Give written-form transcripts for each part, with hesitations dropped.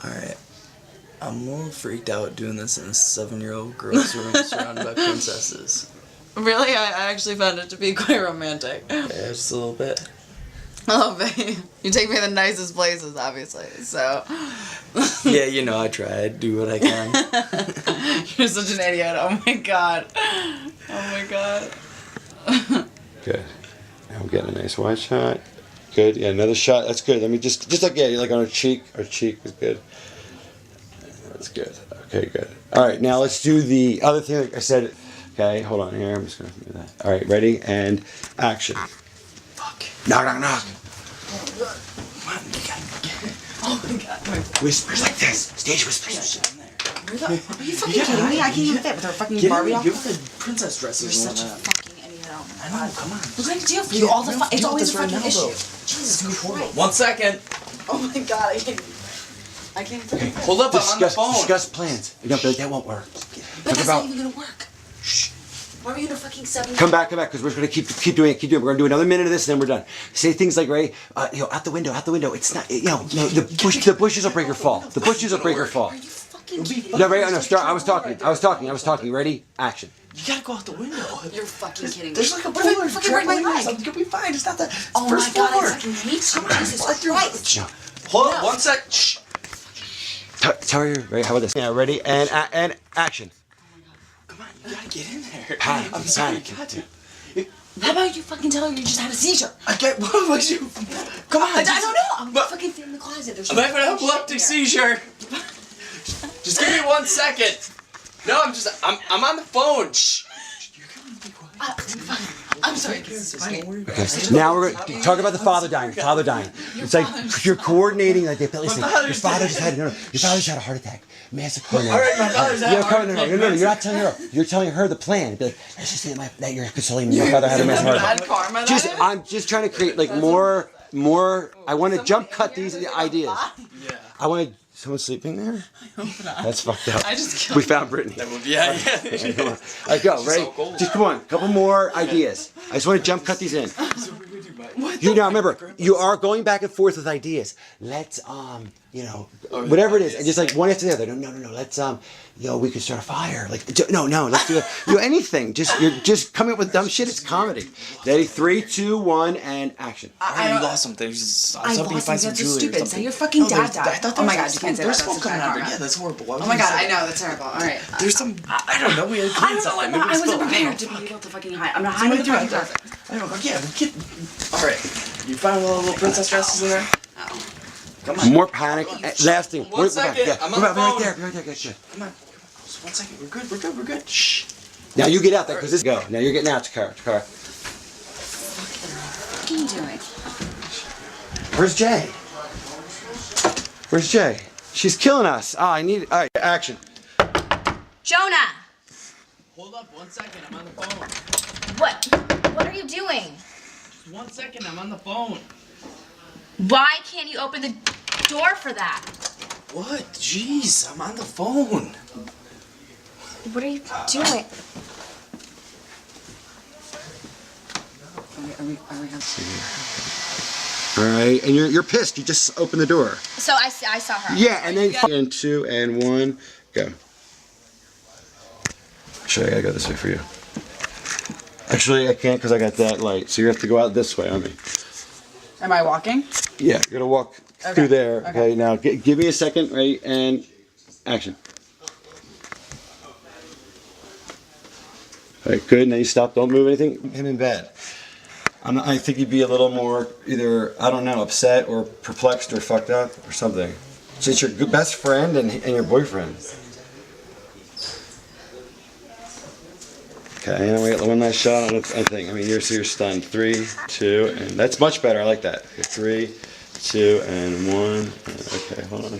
Alright. I'm a little freaked out doing this in a 7-year-old girl's room surrounded by princesses. Really? I actually found it to be quite romantic. Yeah, just a little bit. A little bit. You take me to the nicest places, obviously, so... Yeah, you know, I try. I do what I can. You're such an idiot. Oh my god. Oh my god. Good. Now we're getting a nice wide shot. Good. Yeah, another shot. That's good. Let me just like, yeah, like on her cheek. Her cheek is good. That's good. Okay, good. All right, now let's do the other thing. Like I said, okay, hold on here. I'm just going to do that. All right, ready? And action. Fuck. Knock, knock, knock. Come on, you gotta get it. Oh my god. Whispers like this. Stage whispers. Are you fucking kidding me? I can't even fit with her fucking Barbie doll. Give the princess dresses. You're such a fucking idiot. Oh my I god. know, come on. We're going to deal for you all the it's always a right fucking now, issue. though. Jesus Christ. 1 second. Oh my god, I can't fucking fit. Hold up, I'm on the phone. Discuss plans. You know, that won't work. But that's not even gonna work. Shh. Why are you in a fucking 7? Come back, because we're gonna keep doing it. We're gonna do another minute of this, and then we're done. Say things like, Ray, out the window. It's not, the bushes will break her fall. The bushes will break her fall. Are you fucking kidding? No, Ray, no, start. I was talking. Ready? Action. You gotta go out the window. You're fucking kidding me. There's like a What if I polar fucking break my leg? You'll be fine. It's not the Oh first my god, floor. I fucking hate you. Jesus Christ. Hold up, 1 sec. Shh. Tell her, Ray, how about this? Yeah, ready? And action. Come on, you gotta get in there. Panic, I'm sorry, panic. you got to. How about you fucking tell her you just had a seizure? I get, what was you? Come on. I don't know. I'm fucking in the closet. There's I'm having an epileptic seizure. Just give me 1 second. No, I'm on the phone. Shh. I'm sorry. Okay. Now we're gonna talk about the father dying. It's like you're coordinating. Like, listen, your father just had a heart attack. Massive coronary. All right, my father's had a heart attack. No, you're not telling her. You're telling her the plan. Be like, let's just say that you're consoling me. My father had a massive heart attack. Bad karma, I'm just trying to create like more. I want to jump cut these ideas. Yeah. I want to. Someone sleeping there? I hope not. That's fucked up. I just killed We found Brittany. Yeah. All right, go. Ready? Just come on. A couple more ideas. I just want to jump cut these in. You now remember, you are going back and forth with ideas. Let's whatever it is, and just like one after the other. No. Let's we could start a fire. Like no. Let's do it. Anything. You're just coming up with dumb shit. It's comedy. Ready? 3, 2, 1 and action. I lost something. I was hoping you find some That's jewelry or stupid. something. Say your fucking dad I died. thought Oh my god, you can't say that. There's That's smoke a coming bad out of karma. Yeah, that's horrible. Oh my god, I know, that's terrible. Alright. There's some, I don't know, we had I clean don't know, something. I wasn't prepared to be able to fucking hide. I'm not hiding the fucking closet. I don't know, yeah, alright. You found a little princess dresses in there? Oh. Come on. More panic. Last thing. 1 second, Yeah. I'm on the phone. Right there. Good. Come on. Just 1 second, we're good. Shh. Now you get out there, because this go. Now you're getting out to car. What are you doing? Where's Jay? She's killing us. All right, action. Jonah! Hold up, 1 second, I'm on the phone. What are you doing? Just 1 second, I'm on the phone. Why can't you open the door for that? What? Jeez, I'm on the phone. What are you doing? Are we All right, and you're pissed. You just opened the door. So I saw her. Yeah, and then and 2 and 1, go. Actually, I gotta go this way for you. Actually, I can't because I got that light. So you have to go out this way on me. Am I walking? Yeah, you're gonna walk through there. Okay, now give me a second, right? And action. All right, good. Now you stop. Don't move anything. Him in bed. I think you'd be a little more either, I don't know, upset or perplexed or fucked up or something. So it's your best friend and your boyfriend. Okay, and we got one last shot on the thing. I mean, you're stunned. 3, 2, and that's much better. I like that. 3, 2, and 1. Okay, hold on.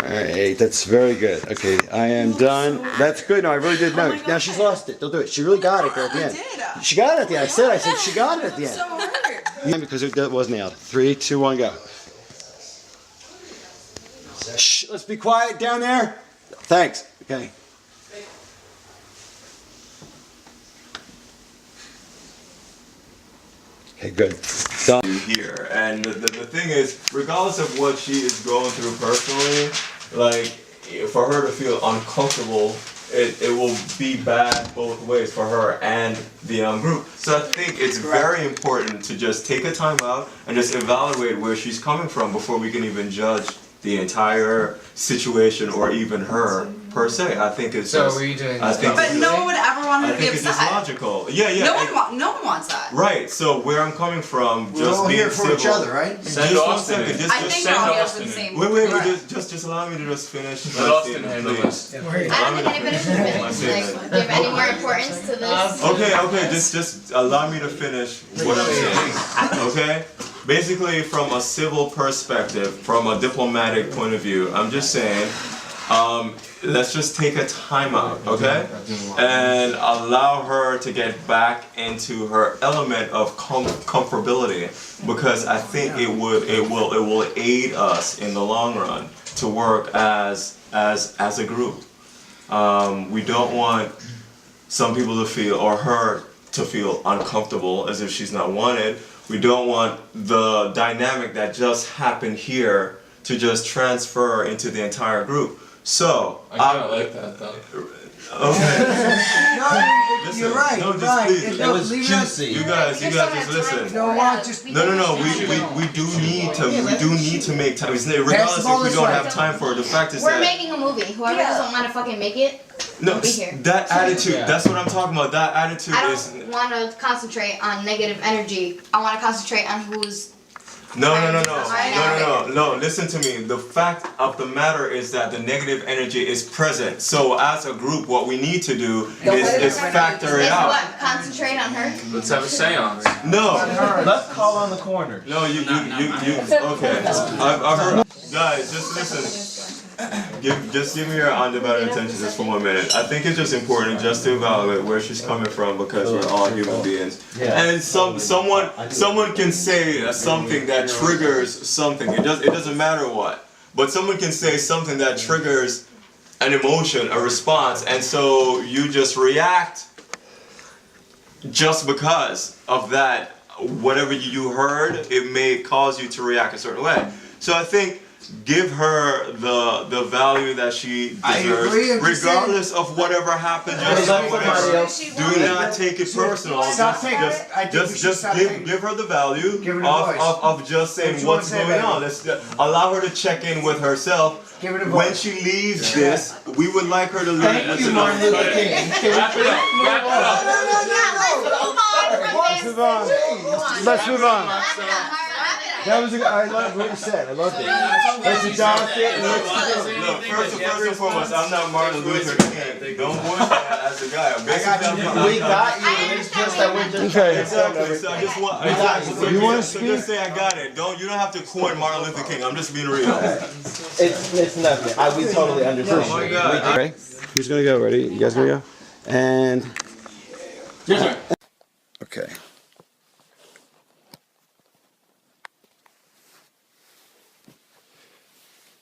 Alright, that's very good. Okay, I am done. That's good. No, I really did know. Now she's lost it. Don't do it. She really got it there at the end. She got it at the end. I said she got it at the end. So hurt. Because it was nailed. 3, 2, 1, go. Shh, let's be quiet down there. Thanks. Okay. Okay, good. here. And the thing is, regardless of what she is going through personally, like, for her to feel uncomfortable, it will be bad both ways for her and the group. So I think it's very important to just take a time out and just evaluate where she's coming from before we can even judge the entire situation or even her per se. I think it's So just, were you doing I think But no one would ever want her I to be think it's just upset. logical. Yeah, yeah. No one wants that. Right, so where I'm coming from, We're just all being here for civil. each other, right? Send Just one Austin second, in. just I think send we're all here Austin for the in. same. wait, Right. just allow me to just finish Let my Austin statement, handle please. this. I don't think anybody should finish. Like, give any more importance to this. Okay, just allow me to finish what I'm saying, okay? Basically, from a civil perspective, from a diplomatic point of view, I'm just saying, let's just take a time out, okay? And allow her to get back into her element of comfortability, because I think it will aid us in the long run to work as a group. We don't want some people to feel, or her to feel uncomfortable as if she's not wanted. We don't want the dynamic that just happened here to just transfer into the entire group. So, I kind of like that though. okay. No, Listen, you're right. no, You're just right. please. No, leave it at- You guys just listen. No, why just No, we do need to make time. Regardless ball if we this don't way. have time for it, the fact is We're that making a movie. Whoever doesn't want to fucking make it, no, don't be here. that attitude, that's what I'm talking about. That attitude I is don't want to concentrate on negative energy. I want to concentrate on who's. no. Listen to me. The fact of the matter is that the negative energy is present. So as a group, what we need to do is factor it Is out. what? Concentrate on her? Let's have a seance. No, Let's call on the corner. no, you. Okay, I've heard. Guys, just listen. Just give me your undivided attention just for 1 minute. I think it's just important just to evaluate where she's coming from, because we're all human beings. And someone can say something that triggers something. It doesn't matter what, but someone can say something that triggers an emotion, a response, and so you just react just because of that. Whatever you heard, it may cause you to react a certain way. So I think, give her the value that she I deserves, agree, I'm just regardless of whatever happened. Just Let like somebody whatever. else. Do not take it personal. Stop taking it. I think we should Just stop taking it. give her the value Give her the voice. of just saying What you wanna what's say, going baby? on. Let's allow her to check in with herself. Give her the When voice. she leaves this, we would like her to leave. Thank you, Martin Luther King. Wrap it up. Wrap it up. Let's move on. Let's move on. Wrap it up. That was I love what you said. I loved it. Let's adopt it and let's do it. Look, first and foremost, I'm not Martin Luther King. Don't voice that as a guy. We got you. It's just that we're just Okay. Exactly. So I just want. You wanna so speak? just say I got it. You don't have to coin Martin Luther King. I'm just being real. it's nothing. We totally understand. Oh my God. Okay. Who's gonna go? Ready? You guys gonna go? And okay.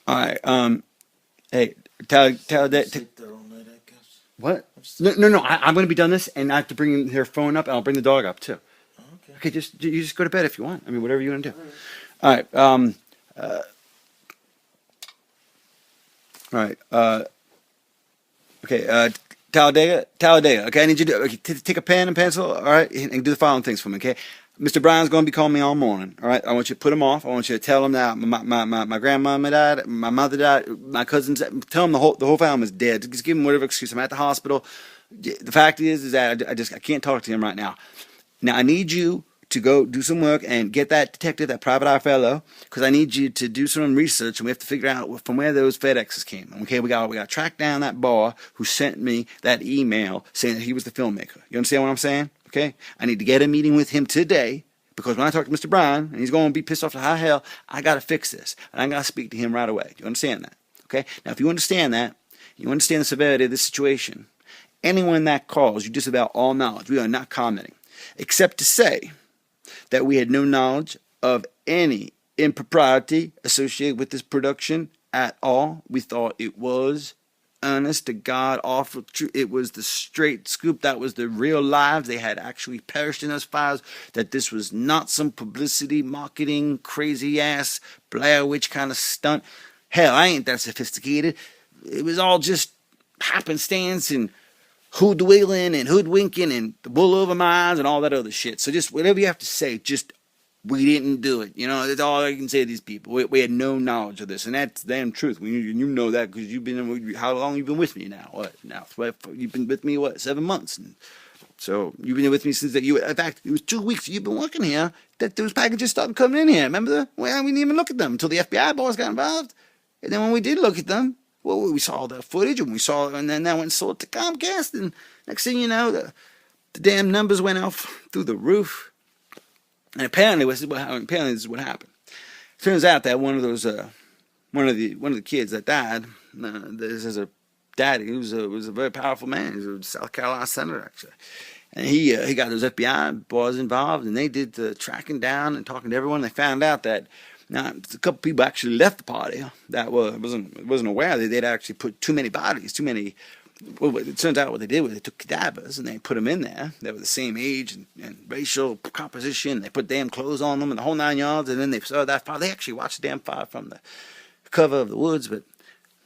All right. Hey, tell that. What? No. I'm gonna be done this, and I have to bring their phone up, and I'll bring the dog up too. Okay. You just go to bed if you want. I mean, whatever you want to do. All right. All right. Okay. Talladega. Okay, I need you to take a pen and pencil. All right, and do the following things for me. Okay. Mr. Brown's going to be calling me all morning. All right. I want you to put him off. I want you to tell him that my grandmama died, my mother died, my cousins. Tell him the whole family's dead. Just give him whatever excuse. I'm at the hospital. The fact is that I can't talk to him right now. Now I need you to go do some work and get that detective, that private eye fellow, because I need you to do some research, and we have to figure out from where those FedExes came. Okay, we got to track down that bar who sent me that email saying that he was the filmmaker. You understand what I'm saying? Okay, I need to get a meeting with him today, because when I talk to Mr. Bryan and he's going to be pissed off to high hell, I got to fix this, and I got to speak to him right away. Do you understand that? Okay. Now, if you understand that, you understand the severity of this situation. Anyone that calls, you disavow all knowledge. We are not commenting, except to say that we had no knowledge of any impropriety associated with this production at all. We thought it was honest to God, awful truth. It was the straight scoop. That was the real lives. They had actually perished in those fires. That this was not some publicity, marketing, crazy ass Blair Witch kind of stunt. Hell, I ain't that sophisticated. It was all just happenstance and hoodwinkling and hoodwinking and the wool over my eyes and all that other shit. So just whatever you have to say, just we didn't do it. You know, that's all I can say to these people. We had no knowledge of this, and that's the damn truth. You know that because you've been. How long you've been with me now? What now? You've been with me 7 months, and so you've been with me since that. In fact, it was 2 weeks you've been working here that those packages started coming in here. Remember? Well, we didn't even look at them until the FBI boys got involved, and then when we did look at them, well, we saw the footage and and then that went and sold it to Comcast, and next thing you know, the damn numbers went off through the roof. And apparently this is what happened. Turns out that one of the kids that died, this is a daddy. He was a very powerful man. He was a South Carolina senator, actually. And he got those FBI boys involved, and they did the tracking down and talking to everyone. They found out that now a couple people actually left the party that wasn't aware that they'd actually put too many bodies, well, it turns out what they did was they took cadavers and they put them in there. They were the same age and racial composition. They put damn clothes on them and the whole 9 yards. And then they saw that fire. They actually watched the damn fire from the cover of the woods. But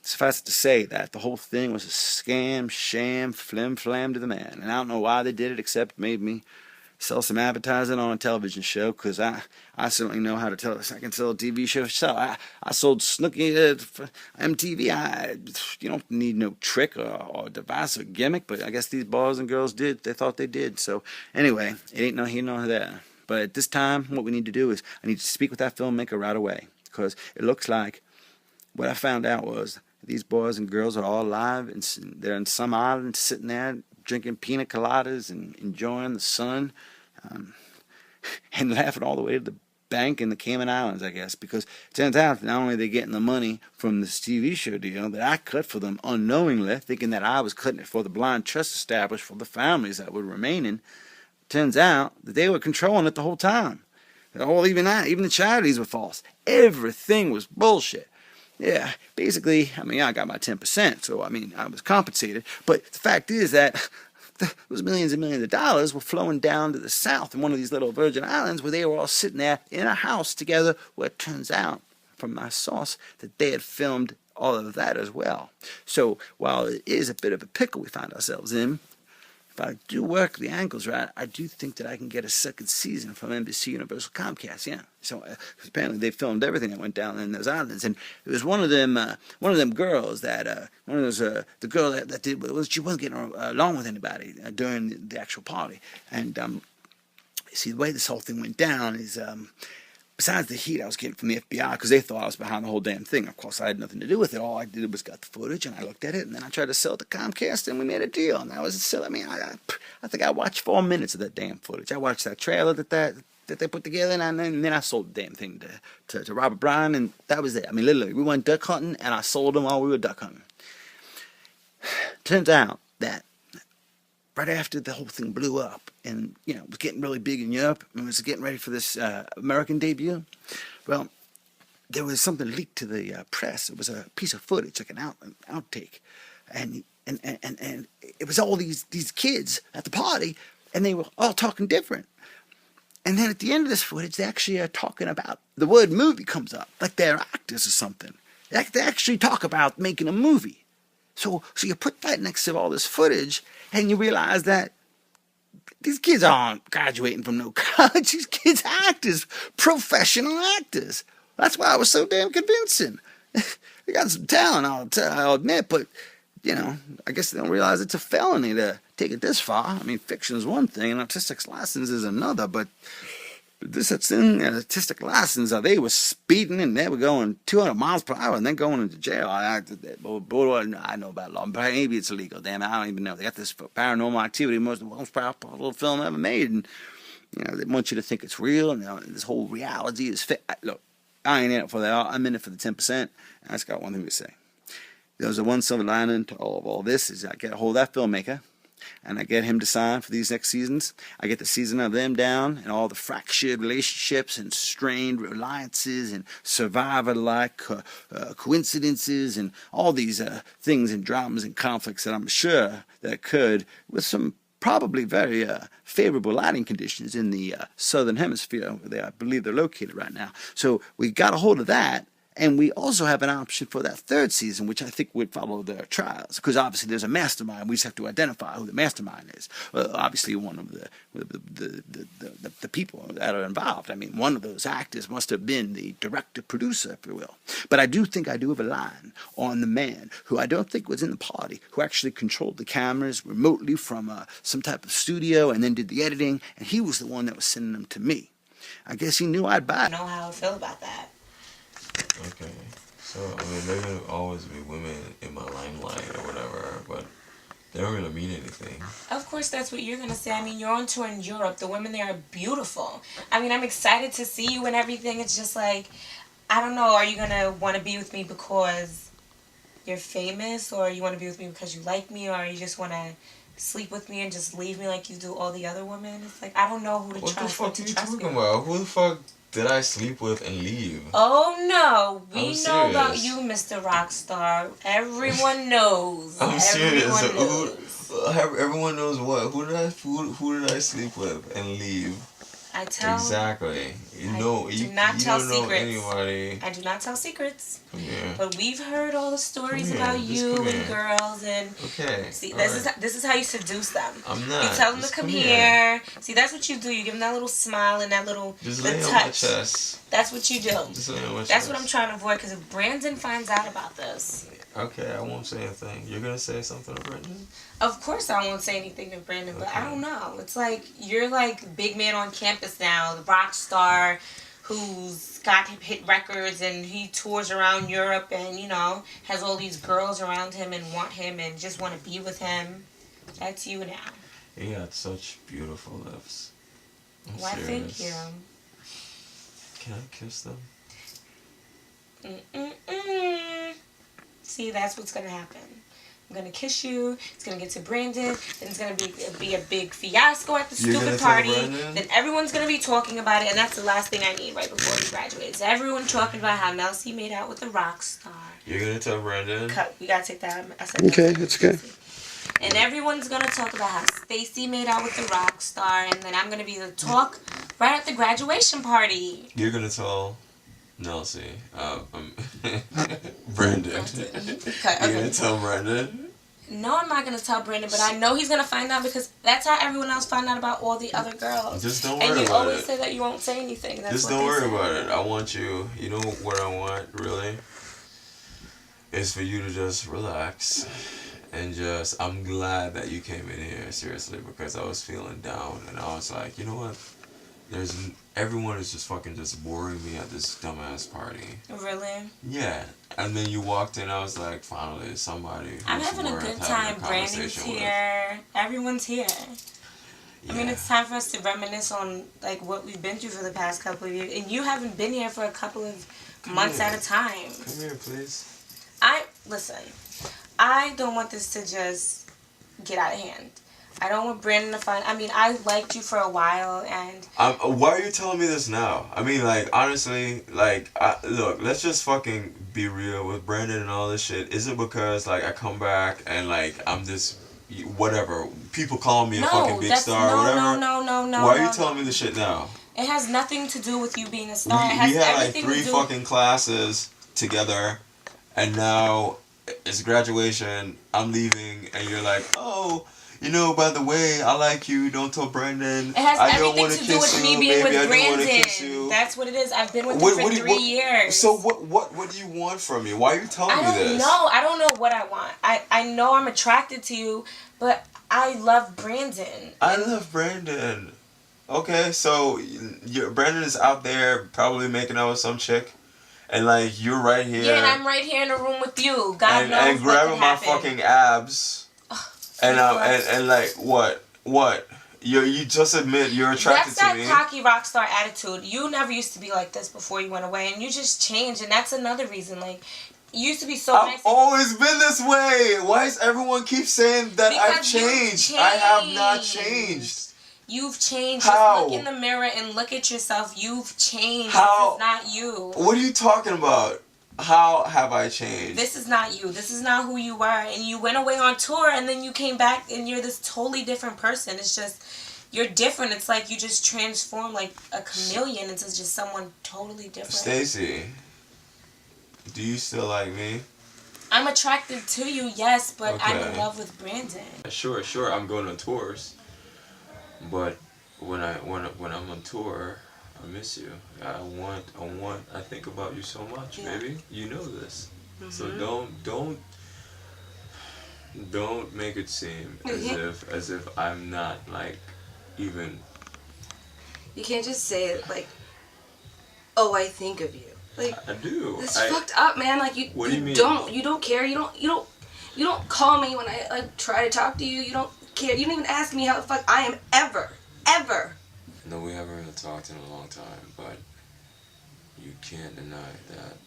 suffice it to say that the whole thing was a scam, sham, flim-flam to the man. And I don't know why they did it except made me sell some advertising on a television show, because I certainly know how to tell. I can sell a TV show. So I sold Snooki for MTV. You don't need no trick or device or gimmick, but I guess these boys and girls did. They thought they did. So anyway, it ain't no here nor there. But at this time, what we need to do is I need to speak with that filmmaker right away, because it looks like what I found out was these boys and girls are all alive, and they're in some island sitting there drinking pina coladas and enjoying the sun, and laughing all the way to the bank in the Cayman Islands, I guess, because it turns out not only are they getting the money from this TV show deal that I cut for them unknowingly, thinking that I was cutting it for the blind trust established for the families that were remaining, turns out that they were controlling it the whole time. Even the charities were false. Everything was bullshit. Yeah, basically, I got my 10%, so, I was compensated. But the fact is that those millions and millions of dollars were flowing down to the south in one of these little Virgin Islands where they were all sitting there in a house together, where it turns out, from my source, that they had filmed all of that as well. So, while it is a bit of a pickle we find ourselves in, if I do work the angles right, I do think that I can get a second season from NBC Universal Comcast. Yeah. So apparently they filmed everything that went down in those islands, and it was one of them girls that the girl that did, she wasn't getting along with anybody during the actual party, and see, the way this whole thing went down is. Besides the heat I was getting from the FBI, because they thought I was behind the whole damn thing. Of course, I had nothing to do with it. All I did was got the footage, and I looked at it, and then I tried to sell it to Comcast, and we made a deal. And that was a sell. I think I watched 4 minutes of that damn footage. I watched that trailer that they put together, and then I sold the damn thing to Robert Bryan, and that was it. Literally, we went duck hunting, and I sold them while we were duck hunting. Turns out that right after the whole thing blew up and, it was getting really big in Europe and was getting ready for this American debut, well, there was something leaked to the press. It was a piece of footage, like an outtake. And it was all these kids at the party, and they were all talking different. And then at the end of this footage, they actually are talking about, the word movie comes up, like they're actors or something. They actually talk about making a movie. So you put that next to all this footage, and you realize that these kids aren't graduating from no college. These kids are actors, professional actors. That's why it was so damn convincing. They got some talent, I'll admit, but, I guess they don't realize it's a felony to take it this far. Fiction is one thing, and artistic license is another, but this thing, artistic license, they were speeding and they were going 200 miles per hour and then going into jail. I know about law, but maybe it's illegal. Damn, I don't even know. They got this Paranormal Activity, most powerful film ever made, and they want you to think it's real, and this whole reality is fake. Look, I ain't in it for that. I'm in it for the 10%. And I just got one thing to say. There's a one silver lining to all this is I get a hold of that filmmaker. and I get him to sign for these next seasons. I get the season of them down and all the fractured relationships and strained reliances and survivor-like coincidences and all these things and dramas and conflicts that I'm sure that occurred with some probably very favorable lighting conditions in the southern hemisphere where I believe they're located right now. So we got a hold of that. And we also have an option for that third season, which I think would follow their trials, because obviously there's a mastermind. We just have to identify who the mastermind is. Obviously, one of the people that are involved. I mean, one of those actors must have been the director-producer, if you will. But I do think I do have a line on the man who I don't think was in the party, who actually controlled the cameras remotely from some type of studio and then did the editing, and he was the one that was sending them to me. I guess he knew I'd buy it. I know how I feel about that. Okay, so I mean, there will always be women in my limelight or whatever, but they don't really mean anything. Of course, that's what you're gonna say. I mean, you're on tour in Europe. The women there are beautiful. I mean, I'm excited to see you and everything. It's just like, I don't know. Are you gonna want to be with me because you're famous, or you want to be with me because you like me, or you just want to sleep with me and just leave me like you do all the other women? It's like, I don't know who to trust. What the fuck are you talking about? Who the fuck did I sleep with and leave? Oh no, we I'm know about serious. you, Mr. Rockstar. Everyone knows. I'm serious. Everyone knows. Everyone knows what? Who did I sleep with and leave? I tell. Exactly. You I know, do you not tell don't know secrets. anybody. I do not tell secrets. Come here. But we've heard all the stories Come here, about just you come and here. girls and. Okay. See, all this right. is how you seduce them. I'm not. You tell them Just to come here. here. See, that's what you do. You give them that little smile and that little Just the lay on my touch. chest. That's what you do. Just lay on my chest. That's what I'm trying to avoid, because if Brandon finds out about this. Okay, I won't say anything. You're gonna say something to Brendan? Of course I won't say anything to Brandon, but I Okay. don't know. It's like, you're like big man on campus now, the rock star who's got hit records and he tours around Europe and, you know, has all these girls around him and want him and just want to be with him. That's you now. He had such beautiful lips. I'm Why, serious. thank you. Can I kiss them? Mm-mm-mm. See, that's what's going to happen. I'm going to kiss you, it's going to get to Brandon, then it's going to be a big fiasco at the You're gonna stupid tell party, Brandon? then everyone's going to be talking about it, and that's the last thing I need right before we graduate. Is everyone talking about how Mel C made out with a rock star. You're gonna tell Brendan? Cut. We got to take that. I said Okay, that. that's good. And everyone's going to talk about how Stacy made out with the rock star, and then I'm going to be the talk right at the graduation party. You're gonna tell Nelsie. Brendan. Cut. You're gonna Okay. tell Brendan? No, I'm not going to tell Brandon, but I know he's going to find out because that's how everyone else found out about all the other girls. Just don't And worry you about always it. say that you won't say anything. That's Just what don't they worry say. about it. I want you. You know what I want, really? Is for you to just relax. And just, I'm glad that you came in here, seriously, because I was feeling down. And I was like, you know what? Everyone is just fucking just boring me at this dumbass party. Really? Yeah. And then you walked in, I was like, finally, somebody who's I'm having a worth good having time. a Brandon's conversation with. here. Everyone's here. I mean, Yeah. it's time for us to reminisce on like what we've been through for the past couple of years. And you haven't been here for a couple of months here. at a time. Come here, please. Listen, I don't want this to just get out of hand. I don't want Brandon to find. I mean, I liked you for a while, and Why are you telling me this now? I mean, like, honestly, like, look, let's just fucking be real with Brandon and all this shit. Is it because, like, I come back and, like, I'm this, whatever, people call me a fucking big star or whatever? No. Why are you telling me this shit now? It has nothing to do with you being a We star. It has had, like, everything 3 to do. fucking classes together, and now it's graduation, I'm leaving, and you're like, oh, you know, by the way, I like you, don't tell Brandon. It has I don't everything want to do with kiss me you, being maybe I with don't want to kiss Brandon. you. That's what it is. I've been with him for 3 years. So what do you want from me? Why are you telling I me don't this? know. I don't know what I want. I know I'm attracted to you, but I love Brandon. I love Brandon. Okay, so Brandon is out there probably making out with some chick, and like you're right here. Yeah, and I'm right here in the room with you. God knows and what grabbing could my happen. fucking abs, and like what? You just admit you're attracted That's to me. that cocky rock star attitude. You never used to be like this before you went away, and you just changed, and that's another reason. Like, You used to be so I've nice. always been this way. Why does everyone keep saying that I've Because you've changed? I have not changed. You've changed. How? Just look in the mirror and look at yourself. You've changed. How? This is not you. What are you talking about? How have I changed? This is not you. This is not who you were. And you went away on tour and then you came back and you're this totally different person. It's just, you're different. It's like you just transform like a chameleon into just someone totally different. Stacy, do you still like me? I'm attracted to you, yes, but I'm in Okay. love with Brandon. Sure, I'm going on tours. But when I'm on tour, I miss you. I think about you so much, baby. You know this. So don't make it seem as if I'm not like even. You can't just say it like, oh, I think of you. Like, I do. It's fucked up, man. Like you. What do you mean? You don't care. You don't call me when I try to talk to you. You don't care. You don't even ask me how the fuck I am ever. No, we haven't really talked in a long time, but you can't deny that.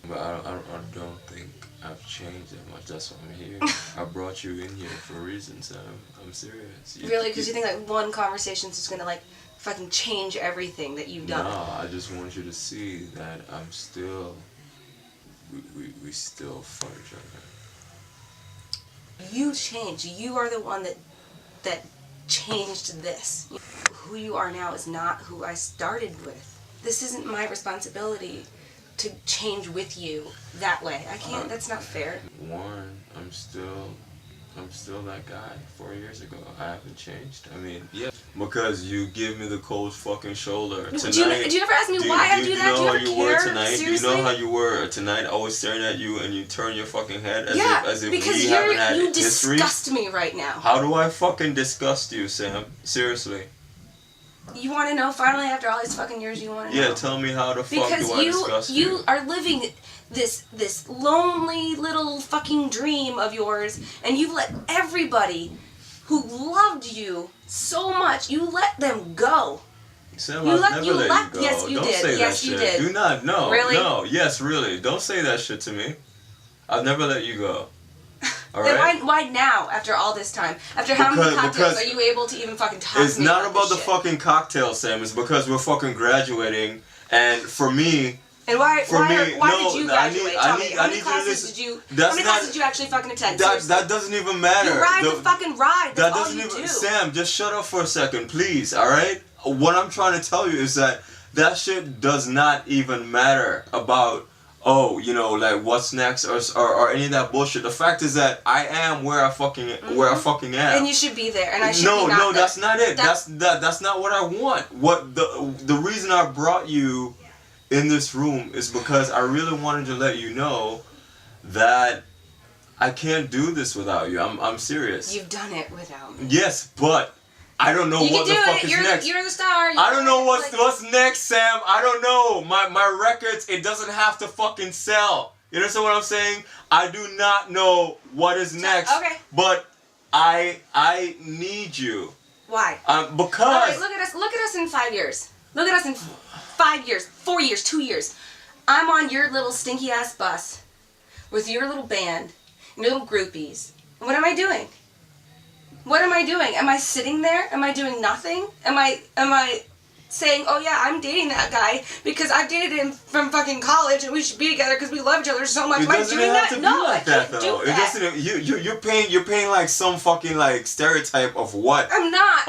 But I don't think I've changed that much. That's why I'm here. I brought you in here for a reason, Sam. I'm serious. Really? Because you think like one conversation's just gonna like fucking change everything that you've done? No, I just want you to see that I'm still. We still fight each other. You changed. You are the one that changed this. Who you are now is not who I started with. This isn't my responsibility to change with you that way. I can't. That's not fair. Warren, I'm still that guy 4 years ago. I haven't changed. I mean, yeah, because you give me the cold fucking shoulder. Tonight, did you ever ask me why I do that? Do you ever care? Tonight? Seriously? Do you know how you were tonight? Always staring at you, and you turn your fucking head as if because we haven't had you history. disgust me right now. How do I fucking disgust you, Sam? Seriously. You want to know? Finally, after all these fucking years, you want to know? Yeah, tell me how the fuck because do I disgust you? you are living this lonely little fucking dream of yours, and you've let everybody who loved you so much, you let them go. Sam, I've never let you go. Yes, you Don't did. say Yes, that you shit. did. Do not. No. Really? No. Yes, really. Don't say that shit to me. I've never let you go. All Then right? why now, after all this time? After how many cocktails are you able to even fucking talk to me It's not about the this shit? fucking cocktail, Sam. It's because we're fucking graduating, and for me. And why did you graduate? Tell me. How many you to classes listen. did you? That's How many classes did you actually fucking attend? That doesn't even matter. You ride the fucking ride. That That's all doesn't you even. do. Sam, just shut up for a second, please. All right. What I'm trying to tell you is that shit does not even matter about. Oh, you know, like what's next or any of that bullshit. The fact is that I am where I fucking am. And you should be there, and I should be No, not there. that's not it. That's not what I want. What the reason I brought you in this room is because I really wanted to let you know that I can't do this without you. I'm serious. You've done it without me. Yes, but I don't know what the fuck is next. You're the star. I don't know what's next, Sam. I don't know. My records, it doesn't have to fucking sell. You understand what I'm saying? I do not know what is next. Okay. But I need you. Why? Because. All right, look at us in 5 years. Look at us in 5 years, 4 years, 2 years. I'm on your little stinky ass bus with your little band, your little groupies. And what am I doing? What am I doing? Am I sitting there? Am I doing nothing? Am I saying, oh yeah, I'm dating that guy because I've dated him from fucking college and we should be together because we love each other so much. Am I doing that? No, I can't do that. You're paying like some fucking like stereotype of what I'm not.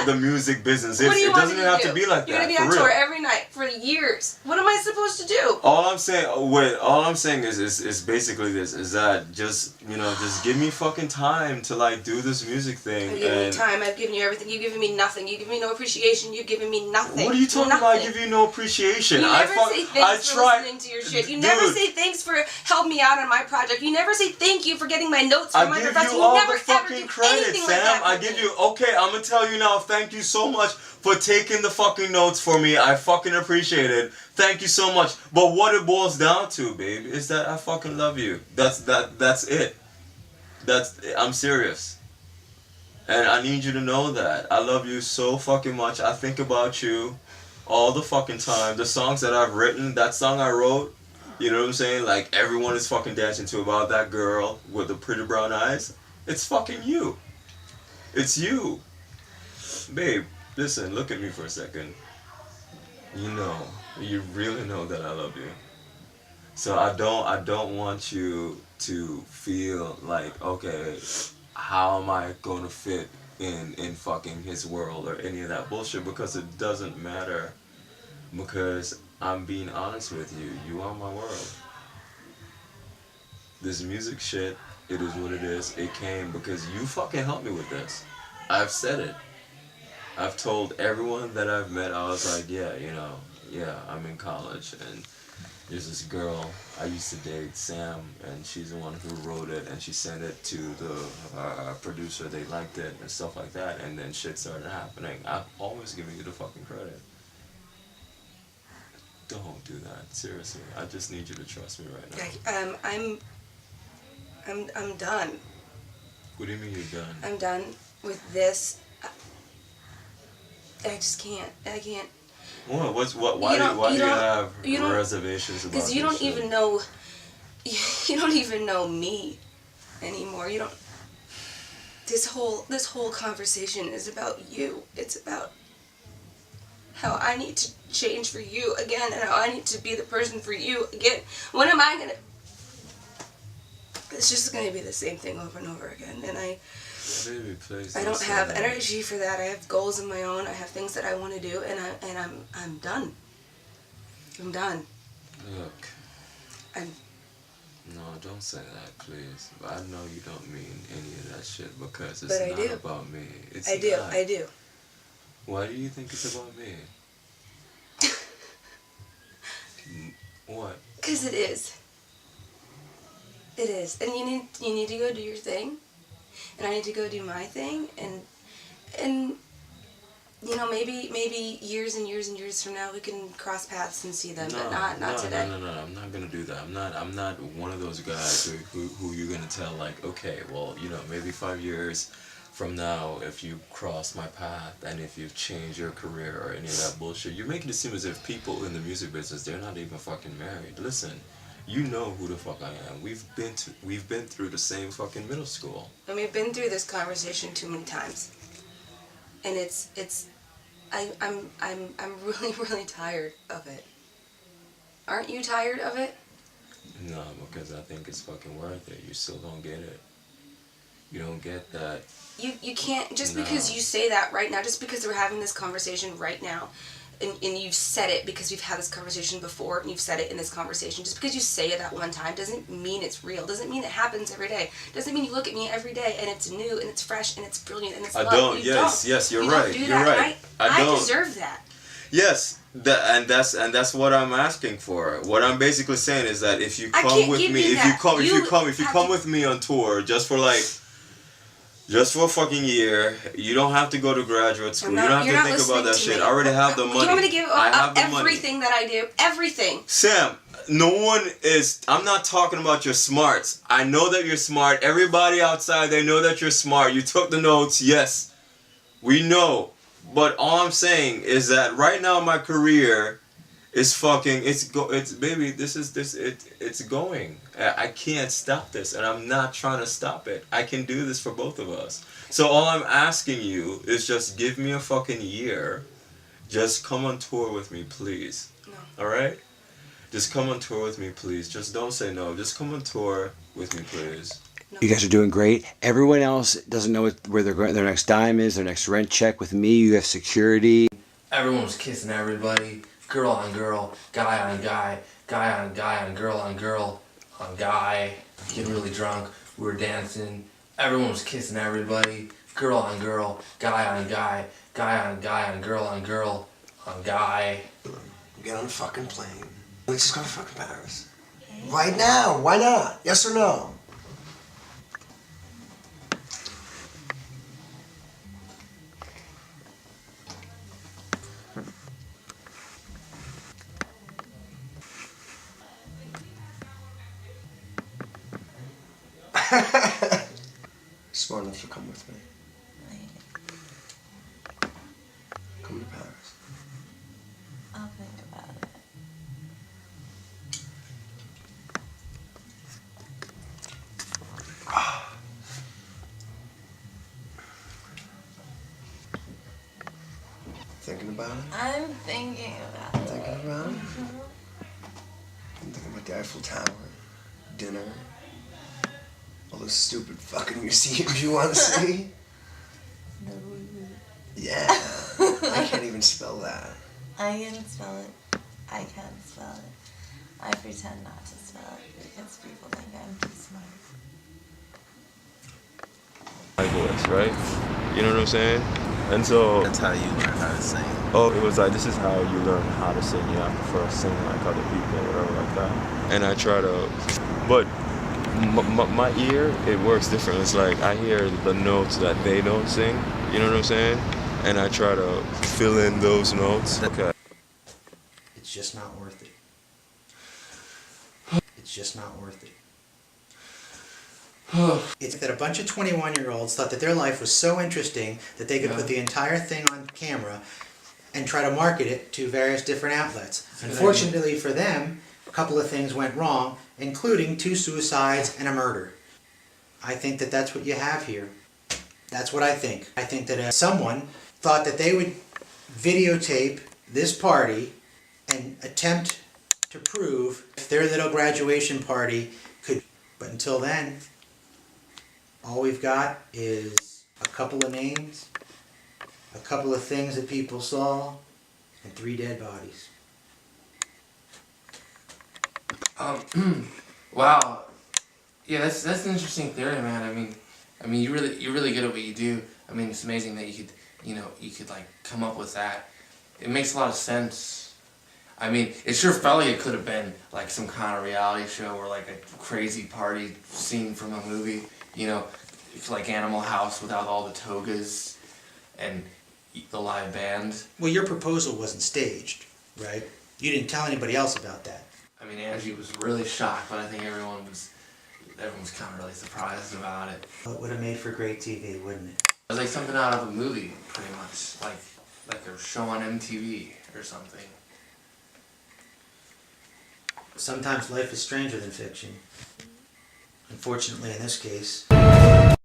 The music business is. What do you It want doesn't me even to have do? to be like You're that. gonna be on tour every night for years. What am I supposed to do? All I'm saying is basically this: is that just give me fucking time to like do this music thing. I've given you time. I've given you everything. You've given me nothing. You've given me no appreciation. You've given me nothing. What are you talking about? I give you no appreciation. You never say thanks for listening to your shit. You never say thanks for helping me out on my project. You never say thank you for getting my notes from my professor. You never ever do Credit, anything Sam. like that. I give you. Okay, I'm gonna tell you now. Thank you so much for taking the fucking notes for me. I fucking appreciate it. Thank you so much. But what it boils down to, babe, is that I fucking love you. That's it. I'm serious. And I need you to know that. I love you so fucking much. I think about you all the fucking time. The songs that I've written, that song I wrote You know what I'm saying? Like everyone is fucking dancing to about that girl with the pretty brown eyes. It's fucking you. It's you. Babe, listen, look at me for a second. You really know that I love you. So I don't want you to feel like, okay, how am I gonna fit in fucking his world or any of that bullshit, because it doesn't matter. Because I'm being honest with you. You are my world. This music shit, it is what it is. It came because you fucking helped me with this. I've said it. I've told everyone that I've met, I was like, yeah, I'm in college and there's this girl I used to date, Sam, and she's the one who wrote it, and she sent it to the producer. They liked it and stuff like that, and then shit started happening. I've always given you the fucking credit. Don't do that, seriously. I just need you to trust me right now. I'm done. What do you mean you're done? I'm done with this. I just can't. I can't. What? Why do you have reservations about this? Because you don't even know. You don't even know me anymore. You don't. This whole conversation is about you. It's about how I need to change for you again, and how I need to be the person for you again. When am I gonna? It's just gonna be the same thing over and over again, and Baby, please. I don't have energy for that. I have goals of my own. I have things that I want to do, and I'm done. I'm done. Look. No, don't say that, please. I know you don't mean any of that shit because it's not about me. I do. Why do you think it's about me? What? Because it is. It is, and you need to go do your thing, and I need to go do my thing, and maybe years and years and years from now we can cross paths and see them, but not today. No, I'm not gonna do that. I'm not one of those guys who you're gonna tell like, okay, well, maybe 5 years from now, if you cross my path and if you've changed your career or any of that bullshit, you're making it seem as if people in the music business, they're not even fucking married. Listen. You know who the fuck I am. We've been through the same fucking middle school. And we've been through this conversation too many times. And I'm really, really tired of it. Aren't you tired of it? No, because I think it's fucking worth it. You still don't get it. You don't get that. You can't, just because you say that right now, just because we're having this conversation right now, and you've said it because we've had this conversation before, and you've said it in this conversation, just because you say it that one time doesn't mean it's real, doesn't mean it happens every day, doesn't mean you look at me every day and it's new and it's fresh and it's brilliant and it's love. Yes, you're right. You're right. I deserve that. Yes, and that's what I'm asking for. What I'm basically saying is that if you come with me, if you come with me on tour just for a fucking year, you don't have to go to graduate school. You don't have to think about that shit. I already have the money. You want me to give up everything that I do? Everything. Sam, I'm not talking about your smarts. I know that you're smart. Everybody outside, they know that you're smart. You took the notes, yes. We know. But all I'm saying is that right now my career is fucking, it's going. I can't stop this, and I'm not trying to stop it. I can do this for both of us. So all I'm asking you is just give me a fucking year. Just come on tour with me, please. No. Alright? Just come on tour with me, please. Just don't say no. Just come on tour with me, please. No. You guys are doing great. Everyone else doesn't know where their next dime is, their next rent check. With me, you have security. Everyone was kissing everybody. Girl on girl, guy on guy, guy on guy on girl on guy, getting really drunk, we were dancing, everyone was kissing everybody, girl on girl, guy on guy, guy on guy on girl on guy. Get on a fucking plane. Let's just go to fucking Paris. Right now, why not? Yes or no? Smart enough to come with me. Come to Paris. I'll think about it. about it? I'm thinking about it. Thinking about it? I'm thinking about the Eiffel Tower, dinner, all those stupid fucking museums you want to see. Yeah, I can't even spell that. I can spell it. I can spell it. I pretend not to spell it because people think I'm too smart. My voice, right? You know what I'm saying? And so That's how you learn how to sing. oh, it was like, this is how you learn how to sing. Yeah, I prefer to sing like other people or whatever like that. And I try to, but my ear, it works different. It's like I hear the notes that they don't sing. You know what I'm saying? And I try to fill in those notes. Okay. It's just not worth it. It's just not worth it. It's that a bunch of 21-year-olds thought that their life was so interesting that they could put the entire thing on camera and try to market it to various different outlets. Unfortunately for them, a couple of things went wrong, including 2 suicides and a murder. I think that that's what you have here. That's what I think. I think that someone thought that they would videotape this party and attempt to prove their little graduation party could, but until then, all we've got is a couple of names, a couple of things that people saw, and 3 dead bodies. Wow. Yeah, that's an interesting theory, man. I mean, you're really good at what you do. I mean, it's amazing that you could like come up with that. It makes a lot of sense. I mean, it sure felt like it could have been like some kind of reality show or like a crazy party scene from a movie. You know, it's like Animal House without all the togas and the live band. Well, your proposal wasn't staged, right? You didn't tell anybody else about that. I mean, Angie was really shocked, but I think everyone was kind of really surprised about it. Well, it would have made for great TV, wouldn't it? It was like something out of a movie, pretty much, like a show on MTV or something. Sometimes life is stranger than fiction. Unfortunately, in this case. A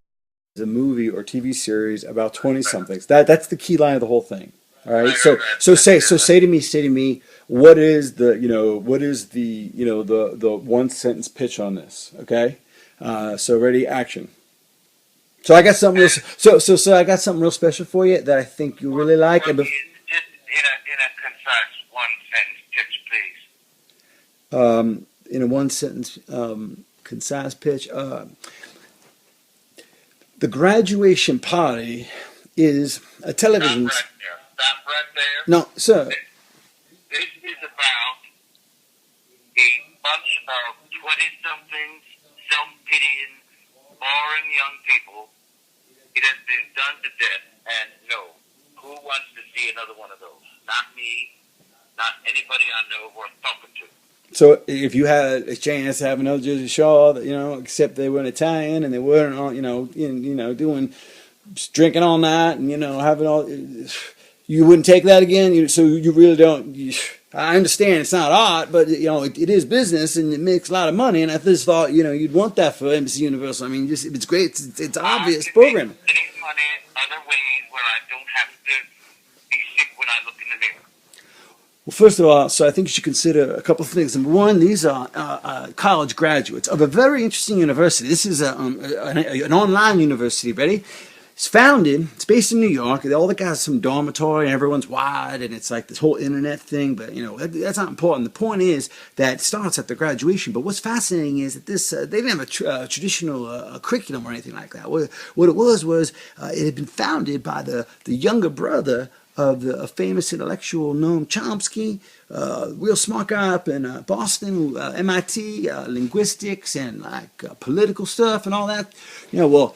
movie or TV series about 20-somethings. That's the key line of the whole thing. All right. So say to me, what is the one sentence pitch on this? Okay. So ready, action. So I got something real. So I got something real special for you that I think you'll really like. Just in a concise one sentence pitch, please. In a one sentence concise pitch. The graduation party is a television. Stop right there. No, sir. This is about a bunch of 20-somethings, self-pitying, boring young people. It has been done to death, and no, who wants to see another one of those? Not me, not anybody I know worth talking to. So if you had a chance to have another Jersey Shore, except they weren't Italian and they weren't, doing drinking all night and having all, you wouldn't take that again. So you really don't. I understand it's not art, but it is business and it makes a lot of money. And I just thought you'd want that for NBC Universal. I mean, it's great. It's obvious programming. Make money other ways where I don't have to be sick when I look in the mirror. Well, first of all, so I think you should consider a couple of things. Number one, these are college graduates of a very interesting university. This is an online university, ready? It's based in New York. All the guys have some dormitory and everyone's wide and it's like this whole internet thing, but that's not important. The point is that it starts at the graduation, but what's fascinating is that they didn't have a traditional curriculum or anything like that. What it was it had been founded by the younger brother of a famous intellectual Noam Chomsky, real smart guy up in Boston, MIT, linguistics and political stuff and all that. They were home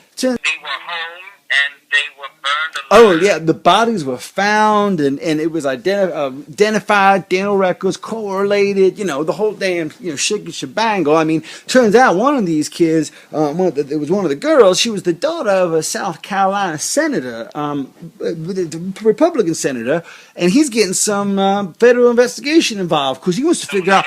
and they were burned alive. Oh yeah, the bodies were found and it was identified, dental records correlated, the whole damn shebangle. I mean, turns out one of these kids, it was one of the girls. She was the daughter of a South Carolina senator, the Republican senator, and he's getting some federal investigation involved because he wants to figure out.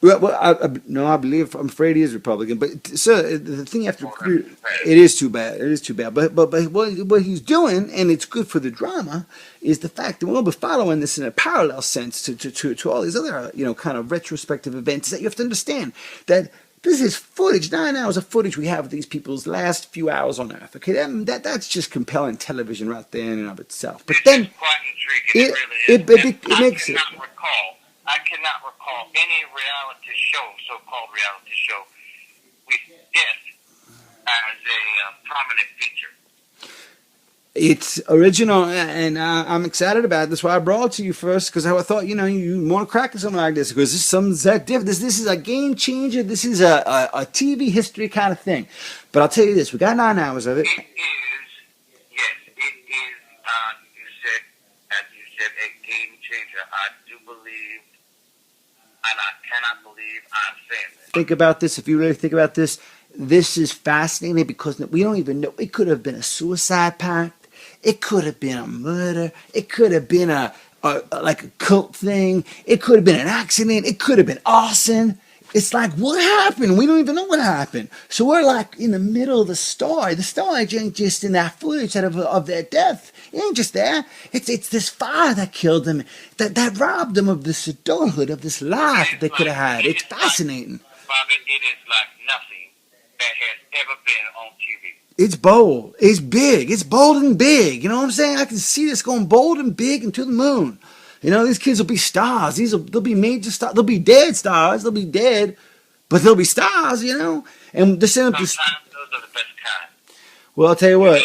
No, I believe, I'm afraid he is Republican. But sir, the thing you have to agree, it is too bad. It is too bad. But what he's doing, and it's good for the drama, is the fact that we'll be following this in a parallel sense to all these other kind of retrospective events. That you have to understand that this is footage, 9 hours of footage we have of these people's last few hours on Earth. Okay, that's just compelling television right there in and of itself. But then it makes it. I cannot recall any reality show, so-called reality show, with death as a prominent feature. It's original, and I'm excited about it. That's why I brought it to you first, because I thought, you want to crack something like this, because this is something that different. This is a game changer. This is a TV history kind of thing. But I'll tell you this, we got 9 hours of it. It is, yes, it is, as you said, a game changer. I do believe, and I cannot believe I'm saying this. Think about this. If you really think about this, this is fascinating because we don't even know. It could have been a suicide pact. It could have been a murder. It could have been like a cult thing. It could have been an accident. It could have been arson. It's like, what happened? We don't even know what happened. So we're like in the middle of the story. The story ain't just in that footage of their death. It ain't just there. It's this fire that killed them, that robbed them of this adulthood, of this life that they could have had. It's fascinating. Father, it is like nothing that has ever been on TV. It's bold. It's big. It's bold and big. You know what I'm saying? I can see this going bold and big and to the moon. These kids will be stars. They'll be major stars. They'll be dead stars. They'll be dead, but they'll be stars. And the same. Sometimes those are the best kind. Well, I'll tell you what.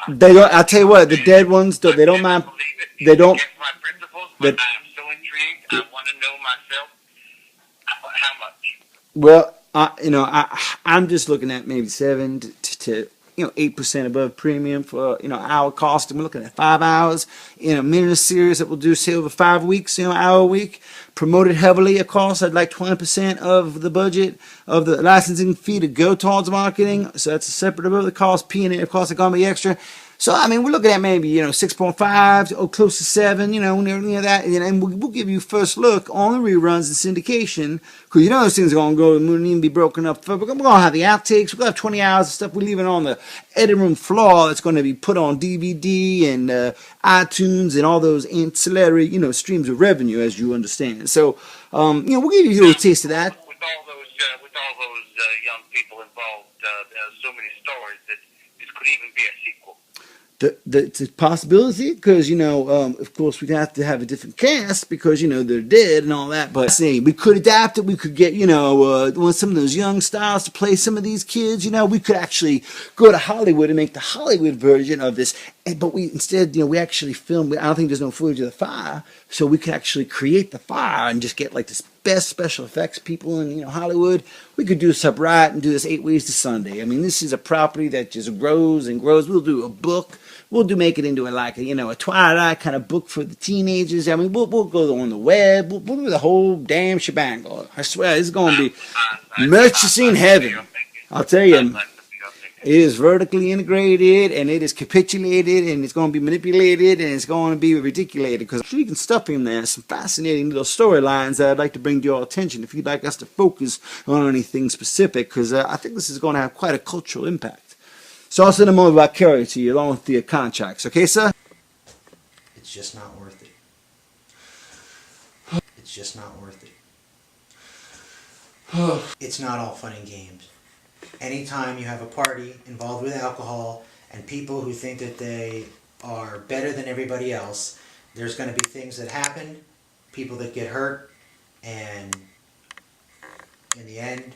They don't. I'll tell you what. The dead ones, they don't mind. They don't. My principles, but I'm so intrigued. I want to know myself how much. Well, I'm just looking at maybe 7 to 8% above premium for hour cost, and we're looking at 5 hours in a mini series that we'll do, say, over 5 weeks, hour a week, promoted heavily. Of course, I'd like 20% of the budget of the licensing fee to go towards marketing, so that's a separate above the cost. P&A, of course, are gonna be extra. So, we're looking at maybe, 6.5 or close to 7, near that. And we'll give you first look on the reruns and syndication, because those things are going to go, and wouldn't even be broken up. We're going to have the outtakes. We're going to have 20 hours of stuff we're leaving on the editing room floor that's going to be put on DVD and iTunes and all those ancillary, streams of revenue, as you understand. So, we'll give you a little taste of that. With all those young people involved, there are so many stories that this could even be a sequel. It's a possibility, because of course we'd have to have a different cast because they're dead and all that. But we could adapt it. We could get some of those young stars to play some of these kids. We could actually go to Hollywood and make the Hollywood version of this. But we we actually filmed. I don't think there's no footage of the fire, so we could actually create the fire and just get like this best special effects people in Hollywood. We could do this up right and do this 8 ways to Sunday. This is a property that just grows and grows. We'll do a book. We'll make it into a Twilight kind of book for the teenagers. We'll go on the web. We'll do the whole damn shebang. I swear, it's going to be merch to see in heaven. I'll tell you, it is vertically integrated, and it is capitulated, and it's going to be manipulated, and it's going to be ridiculated, because you can stuff in there some fascinating little storylines that I'd like to bring to your attention if you'd like us to focus on anything specific, because I think this is going to have quite a cultural impact. So I'll send them over by carrier to you along with the contracts. Okay, sir? It's just not worth it. It's just not worth it. It's not all fun and games. Anytime you have a party involved with alcohol and people who think that they are better than everybody else, there's going to be things that happen, people that get hurt, and in the end...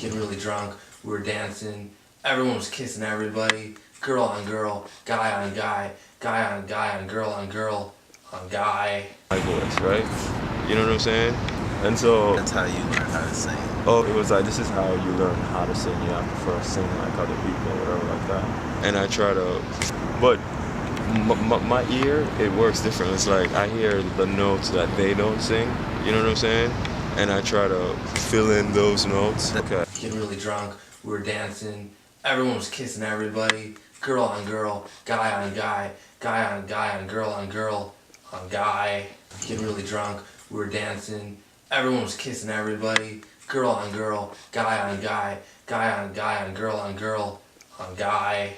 Getting really drunk, we were dancing, everyone was kissing everybody, girl on girl, guy on guy, guy on guy, on girl on guy. My voice, right? You know what I'm saying? And so that's how you learn how to sing. Oh, it was like, this is how you learn how to sing. You have to first sing like other people or whatever like that. And I try to, but my ear, it works different. It's like I hear the notes that they don't sing. You know what I'm saying? And I try to fill in those notes. Okay. Getting really drunk, we were dancing, everyone was kissing everybody, girl on girl, guy on guy, guy on guy, on girl on guy, getting really drunk. We were dancing. Everyone was kissing everybody. Girl on girl, guy on guy, guy on guy on girl on guy.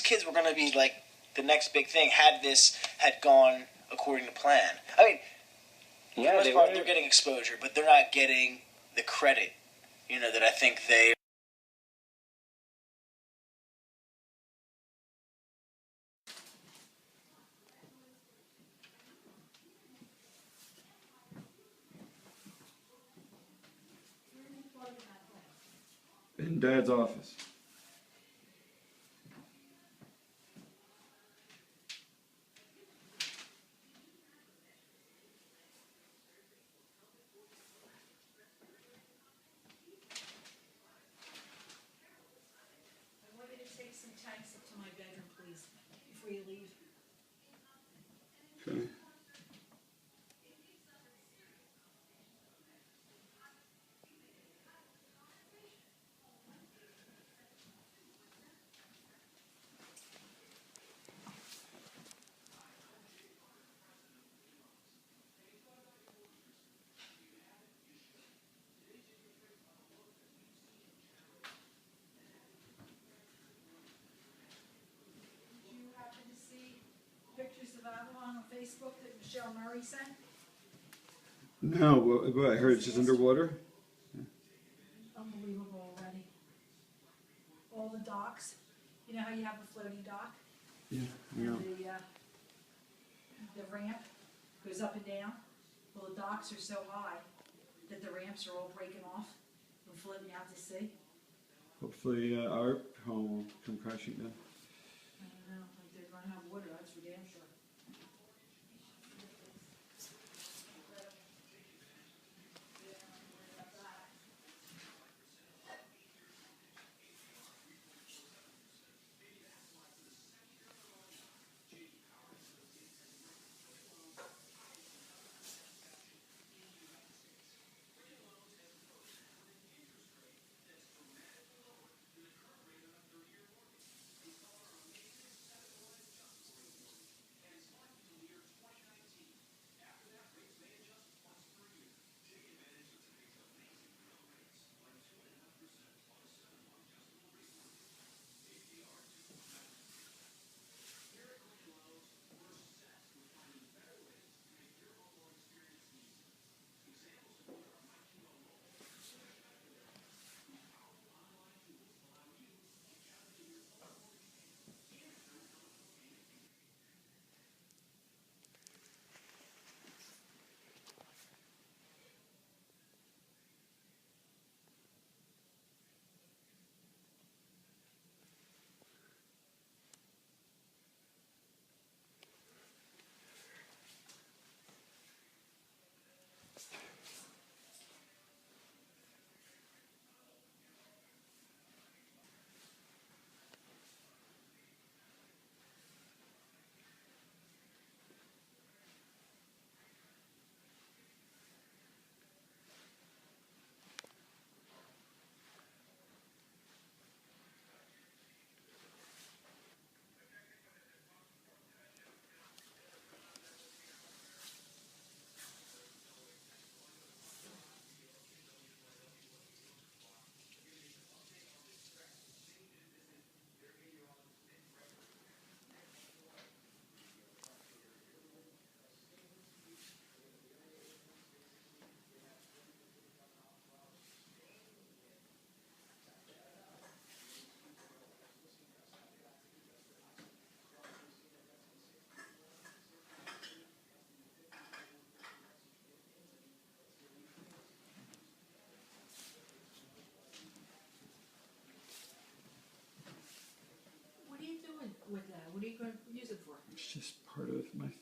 Kids were going to be like the next big thing had this had gone according to plan. I mean, for the most part, they're getting exposure, but they're not getting the credit, you know, that I think they. In Dad's office. Okay. Facebook that Michelle Murray sent? No, well, I heard it's just underwater. Unbelievable already. All the docks. You know how you have a floating dock? Yeah, I know. And the ramp goes up and down. Well, the docks are so high that the ramps are all breaking off and floating out to sea. Hopefully our home will come crashing down. I don't know, like they're gonna have water, that's for damn sure.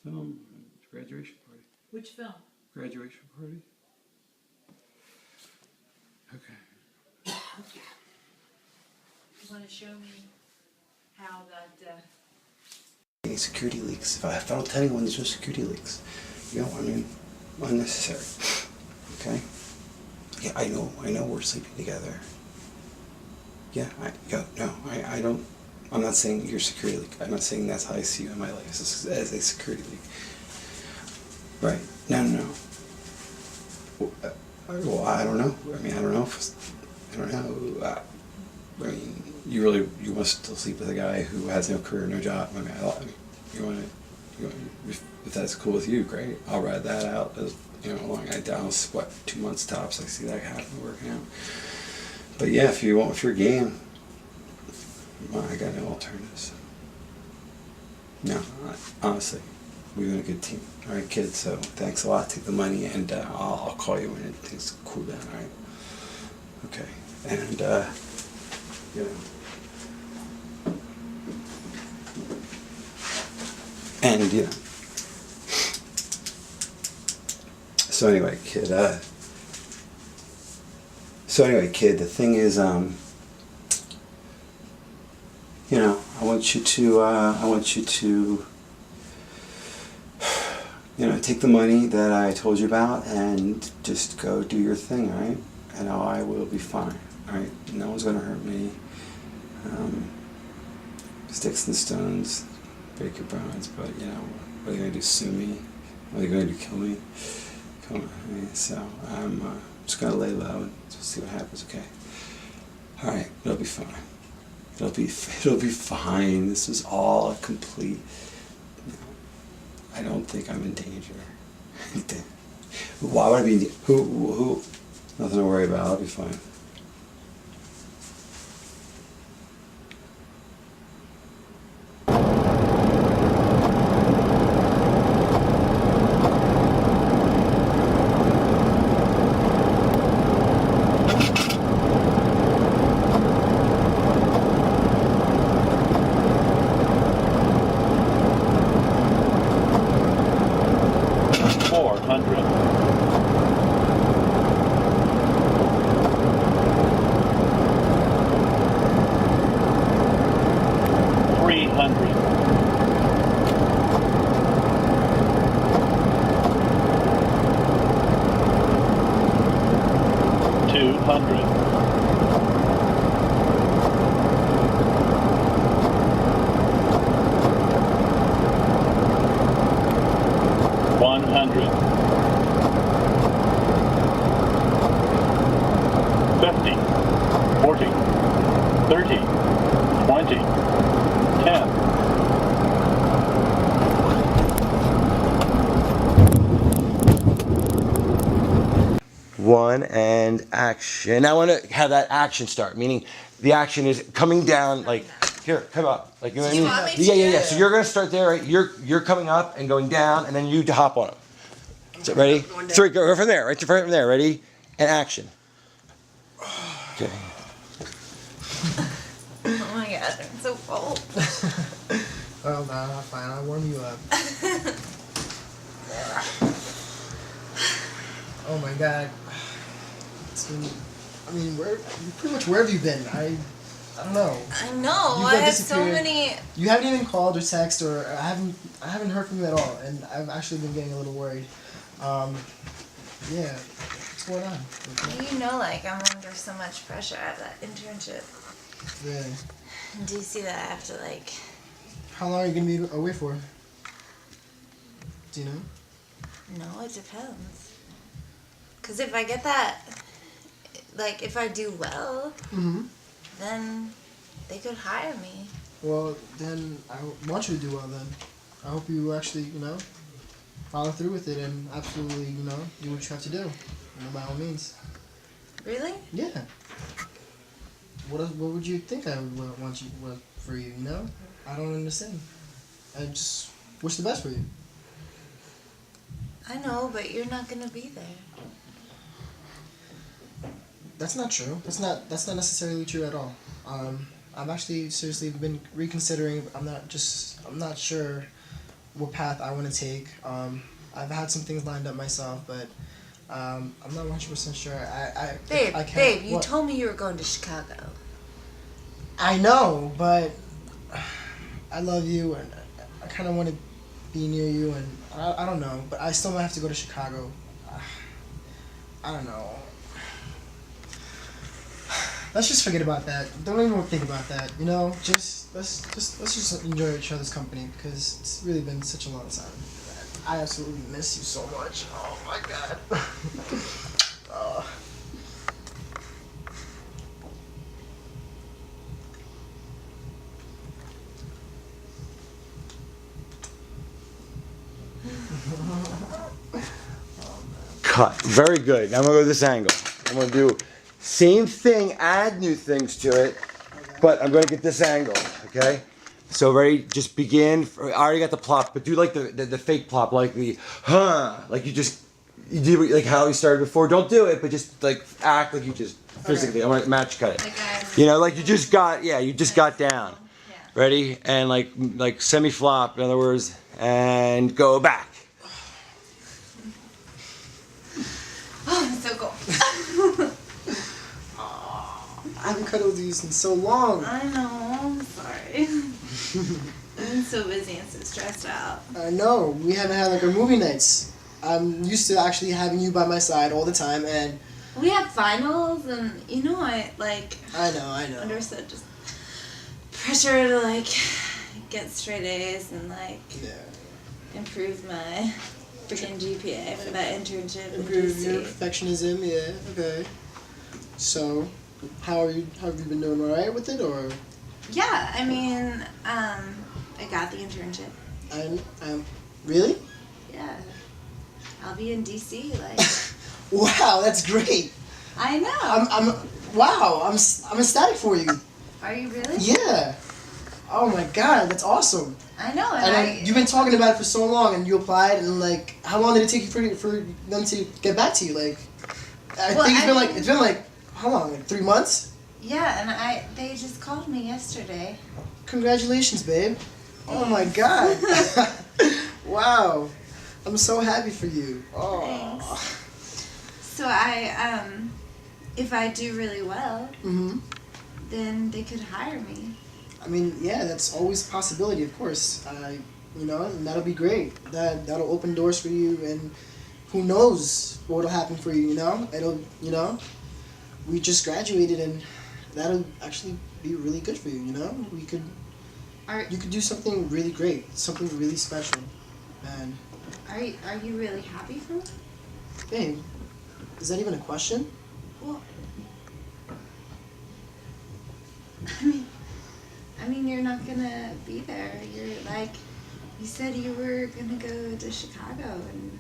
film, graduation party. Which film? Graduation party. Okay. You want to show me how that, Any security leaks. If I don't tell anyone there's no security leaks. You know, I mean, unnecessary. Okay? Yeah, I know we're sleeping together. Yeah, I don't, I'm not saying you're security leak. I'm not saying that's how I see you in my life, as a security leak. Right. No. Well, I don't know. I mean, I don't know. I don't know. I mean, you want to still sleep with a guy who has no career, no job. I mean, you want to, if that's cool with you, great. I'll ride that out as, along. Down 2 months tops. I see that happening, working out. But yeah, if you're game, well, I got no alternatives. No, honestly, we've been a good team. All right, kids. So thanks a lot. Take the money, and I'll call you when things cool down. All right. Okay. And And So anyway, kid. The thing is, I want you to, take the money that I told you about and just go do your thing, all right? And I will be fine, all right? No one's gonna hurt me. Sticks and stones break your bones, but what are you gonna do? Sue me? What are you gonna do? Kill me? Come on. I mean, so I'm just gonna lay low and just see what happens. Okay. All right. It'll be fine. It'll be fine. This is all a complete. I don't think I'm in danger. Why would I be in danger? Who? Nothing to worry about. I'll be fine. One and action. I want to have that action start, meaning the action is coming down, like, here, come up, like, you know what I mean? want me to Yeah. do So you're gonna start there, right? You're coming up and going down, and then you hop on them. So ready? Three, go from there, right? From there, ready? And action. Okay. Oh my god, I'm so cold. Oh, no, fine. I'll warm you up. Oh my god. Pretty much where have you been? I don't know. I know. You've I had so disappeared. many. You haven't even called or texted, or I haven't heard from you at all, and I've actually been getting a little worried. Yeah. What's going on? I'm under so much pressure. I have that internship. Really? Do you see that I have to How long are you gonna be away for? Do you know? No, it depends. Cause if I get that, if I do well, then they could hire me. Well, then I want you to do well. Then I hope you actually, follow through with it and absolutely, do what you have to do, by all means. Really? Yeah. What would you think I would want for you? I don't understand. I just wish the best for you. I know, but you're not gonna be there. That's not true. That's not necessarily true at all. I've actually seriously been reconsidering. I'm not sure what path I want to take. I've had some things lined up myself, but I'm not 100% sure. Babe, I can't. babe, you What? told me you were going to Chicago. I know, but I love you, and I kind of want to be near you, and I don't know, but I still might have to go to Chicago. I don't know. Let's just forget about that. Don't even think about that. You know, let's just enjoy each other's company, because it's really been such a long time. I absolutely miss you so much. Oh my god. Cut. Very good. Now I'm gonna go to this angle. I'm gonna do same thing, add new things to it, but I'm gonna get this angle. Okay. So ready? Just begin. I already got the plop, but do like the fake plop, like the like you did like how you started before. Don't do it, but just like act like you just physically. I want to match cut it. You know, like you just got down. Ready? And like semi flop, in other words, and go back. Oh, it's so cool. I haven't cuddled these in so long. I know, I'm sorry. I'm so busy and so stressed out. I know. We haven't had like our movie nights. I'm used to actually having you by my side all the time, and We have finals, and you know, I know. under such just pressure to like get straight A's and like improve my freaking GPA for that internship in Improve your DC. perfectionism, yeah, okay. So, how have you been doing, alright with it, or? Yeah, I mean, I got the internship. Really? Yeah. I'll be in DC, like. Wow, that's great. I know. I'm ecstatic for you. Are you really? Yeah. Oh my god, that's awesome. I know, And you've been talking about it for so long, and you applied, and like, how long did it take you for them to get back to you? Like, I think it's been like how long? Like 3 months? Yeah, and they just called me yesterday. Congratulations, babe. Oh my god. Wow. I'm so happy for you. Oh. Thanks. So if I do really well, then they could hire me. I mean, yeah, that's always a possibility, of course. You know, and that'll be great. That'll open doors for you, and who knows what'll happen for you, you know? We just graduated, and that'll actually be really good for you, you know? You could do something really great, something really special, man. Are you really happy for me? Babe, is that even a question? Well, I mean, you're not gonna be there. You're like, you said you were gonna go to Chicago, and.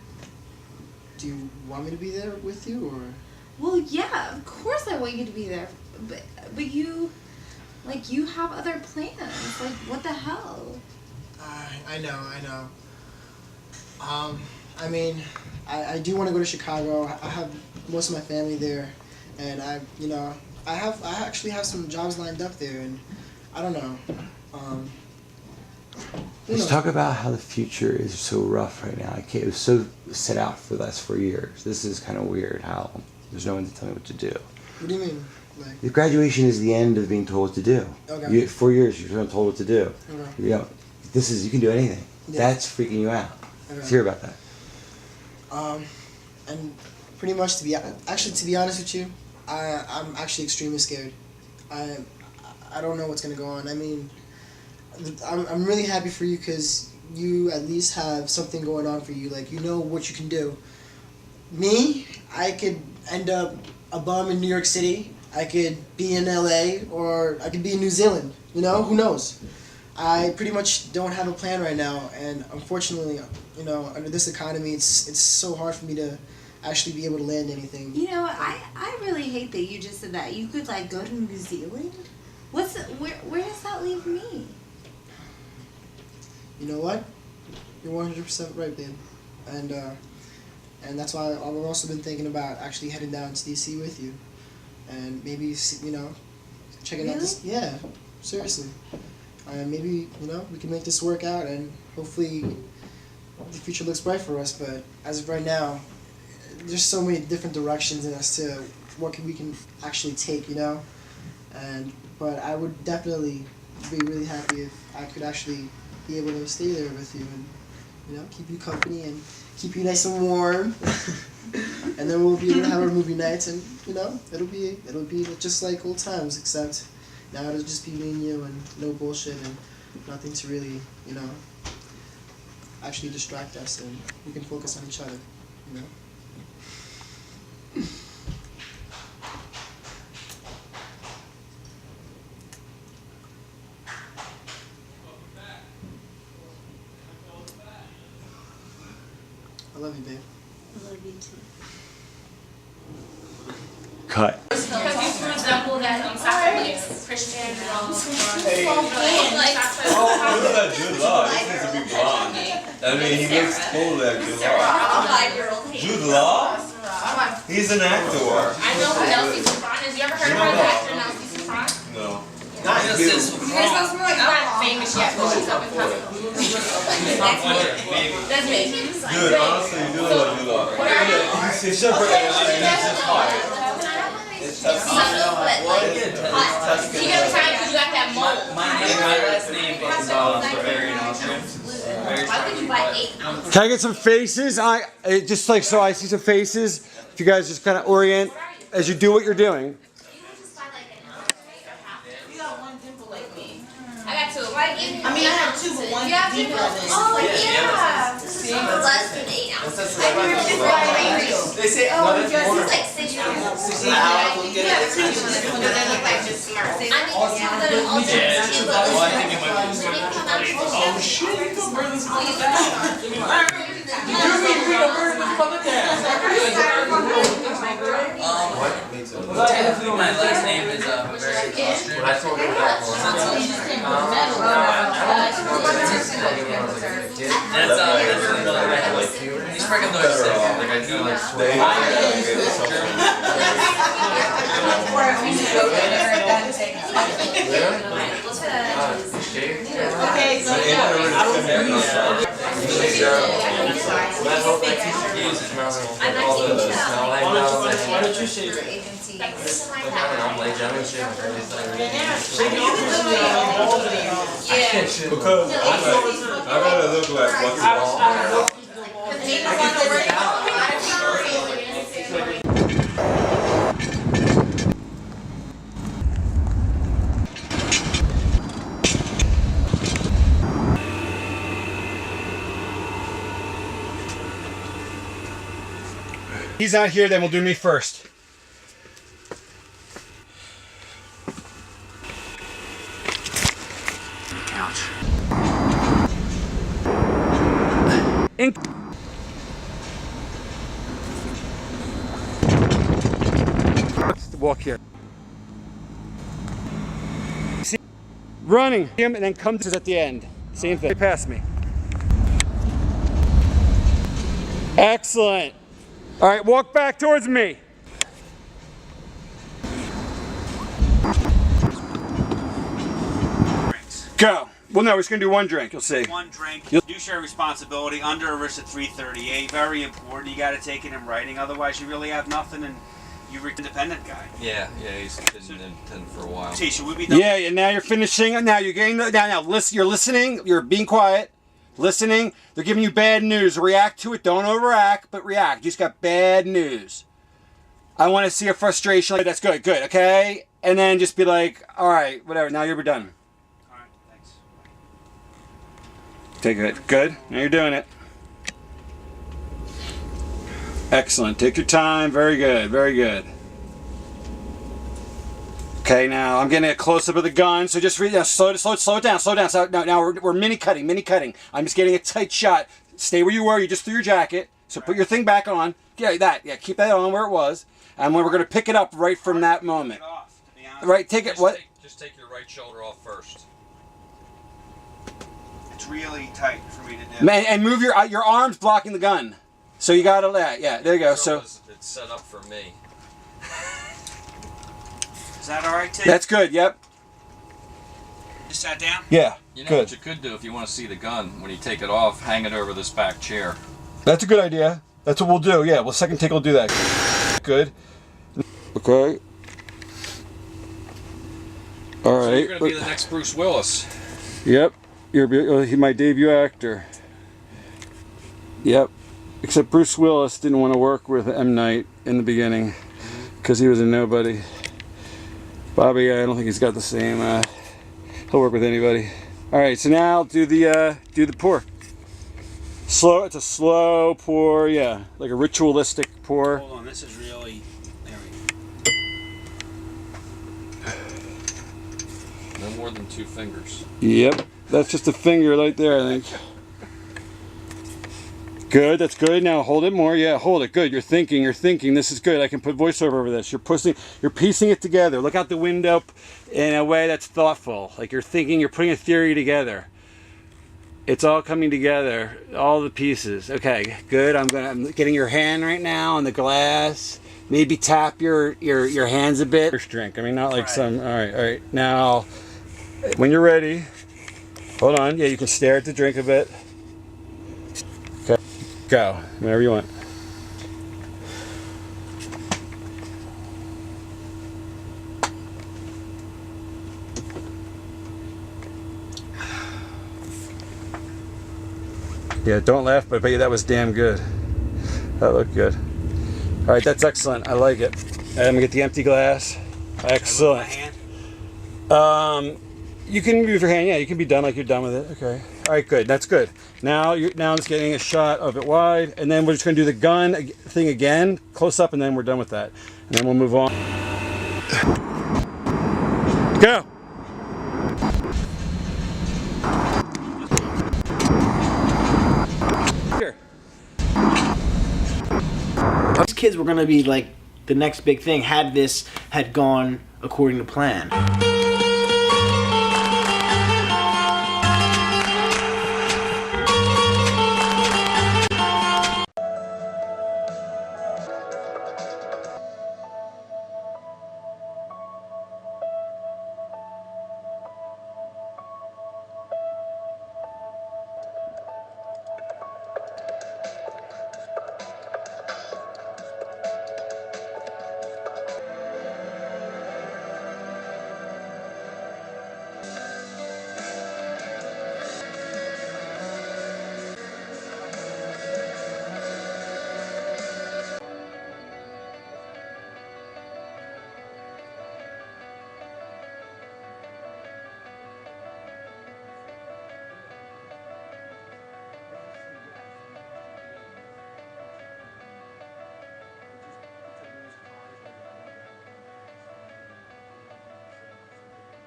Do you want me to be there with you, or? Well, yeah, of course I want you to be there, but you, like, you have other plans. Like, what the hell? I know. I mean, I do want to go to Chicago. I have most of my family there, and I actually have some jobs lined up there, and I don't know. Let's talk about how the future is so rough right now. It was so set out for the last 4 years. This is kind of weird how there's no one to tell me what to do. What do you mean? Like, The graduation is the end of being told what to do. Okay. 4 years, you're told what to do. Okay. You know, you can do anything. Yeah. That's freaking you out. Okay. Let's hear about that. And pretty much to be honest with you, I'm actually extremely scared. I don't know what's gonna go on. I mean, I'm really happy for you because you at least have something going on for you. Like, you know what you can do. Me, I could end up a bum in New York City. I could be in LA, or I could be in New Zealand. You know, who knows? I pretty much don't have a plan right now, and unfortunately, you know, under this economy, it's so hard for me to actually be able to land anything. You know, I really hate that you just said that. You could, like, go to New Zealand? Where does that leave me? You know what? You're 100% right, babe. And that's why I've also been thinking about actually heading down to DC with you, and maybe, you know, checking out this. Yeah, seriously. Maybe, you know, we can make this work out, and hopefully the future looks bright for us. But as of right now, there's so many different directions as to what we can actually take, you know. But I would definitely be really happy if I could actually be able to stay there with you and, you know, keep you company and keep you nice and warm. And then we'll be able to have our movie nights, and you know, it'll be just like old times, except now it'll just be me and you and no bullshit and nothing to really, you know, actually distract us, and we can focus on each other, you know. I love you, babe. I love you too. Cut. Because you resemble that Christian Look at that Jude Law. He needs to be blonde. I mean, he looks cool, that Jude Law. Jude Law? He's an actor. I know who Nelsie Safran is. You ever heard of her, the actor Nelsie Safran? No. Not famous yet, but she's up and coming. That's me. Dude, honestly, you do love Jude Law. He's so pretty. You never tried because you got that mold. My last name is Bavarian Austrian. Why would you buy 8 ounces? Can I get some faces? Just like so I see some faces. If you guys just kind of orient as you do what you're doing. You got one dimple like me. I got 2. I mean, I have 2, but one deeper than this. Oh, yeah. This is less than 8 ounces. They say, oh, yours is like 6 ounces. oh shit, you can burn this public down. Technically, my last name is Bavarian Austrian. But I told her that he's freaking noise. Like I do like why don't you shave it? I'm like German shit. Because I gotta look like what's wrong. He's not here, then we'll do me first. Couch. Walk here. See, running him and then come to at the end. Same thing. Pass me. Excellent. All right, walk back towards me. Go. Well, no, we're just gonna do one drink. You'll see. One drink. Do share responsibility under ERISA 338. Very important. You got to take it in writing. Otherwise, you really have nothing, and you're an independent guy. Yeah, he's been independent for a while. See, should we be done? Yeah, and now you're finishing. Now you're getting. Now, listen. You're listening. You're being quiet. Listening. They're giving you bad news. React to it. Don't overact, but react. You just got bad news. I want to see a frustration. Like, that's good. Good. Okay. And then just be like, all right, whatever. Now you're done. All right, thanks. Take it. Good. Now you're doing it. Excellent. Take your time. Very good. Very good. Okay, now I'm getting a close-up of the gun, so just slow it down, slow down. So now we're mini cutting. I'm just getting a tight shot. Stay where you were. You just threw your jacket, so put your thing back on. Yeah, keep that on where it was, and we're gonna pick it up right from that moment. Right, take it. What? Just take your right shoulder off first. It's really tight for me to do. Man, and move your arms blocking the gun. So you gotta yeah. There you go. So it's set up for me. Is that all right, Tim? that's good. Yep. Just sat down? Yeah. You know Good. what you could do if you want to see the gun, when you take it off, hang it over this back chair. That's a good idea. That's what we'll do. Yeah, well, second take we'll do that. Good. Okay. All right. So you're going to be the next Bruce Willis. Yep. You're my debut actor. Yep. Except Bruce Willis didn't want to work with M. Night in the beginning because he was a nobody. Bobby, I don't think he's got the same. He'll work with anybody. All right. So now do the pour. Slow. It's a slow pour. Yeah, like a ritualistic pour. Hold on. This is really. There we go. No more than 2 fingers. Yep. That's just a finger right there, I think. Good, that's good. Now hold it more. Yeah, hold it. Good. You're thinking. This is good. I can put voiceover over this. You're piecing it together. Look out the window in a way that's thoughtful. Like you're thinking, you're putting a theory together. It's all coming together. All the pieces. Okay, good. I'm getting your hand right now on the glass. Maybe tap your hands a bit. First drink. I mean, not like some. All right. Now, when you're ready, hold on. Yeah, you can stare at the drink a bit. Okay, go. Whenever you want. Yeah, don't laugh, but I bet you that was damn good. That looked good. All right, that's excellent. I like it. I'm gonna get the empty glass. Excellent. You can move your hand. Yeah, you can be done like you're done with it. Okay. All right, good. That's good. Now I'm just getting a shot of it wide, and then we're just gonna do the gun thing again, close up, and then we're done with that, and then we'll move on. Go. These kids were gonna be like the next big thing had this had gone according to plan.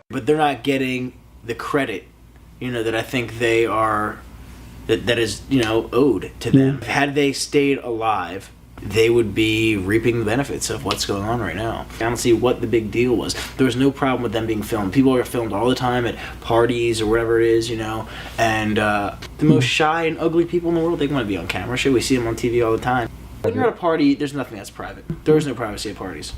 But they're not getting the credit, that I think they are, that is, owed to them. Had they stayed alive, they would be reaping the benefits of what's going on right now. I don't see what the big deal was. There was no problem with them being filmed. People are filmed all the time at parties or whatever it is, and the most shy and ugly people in the world, they want to be on camera. Should we see them on TV all the time? When you're at a party, there's nothing that's private. There is no privacy at parties.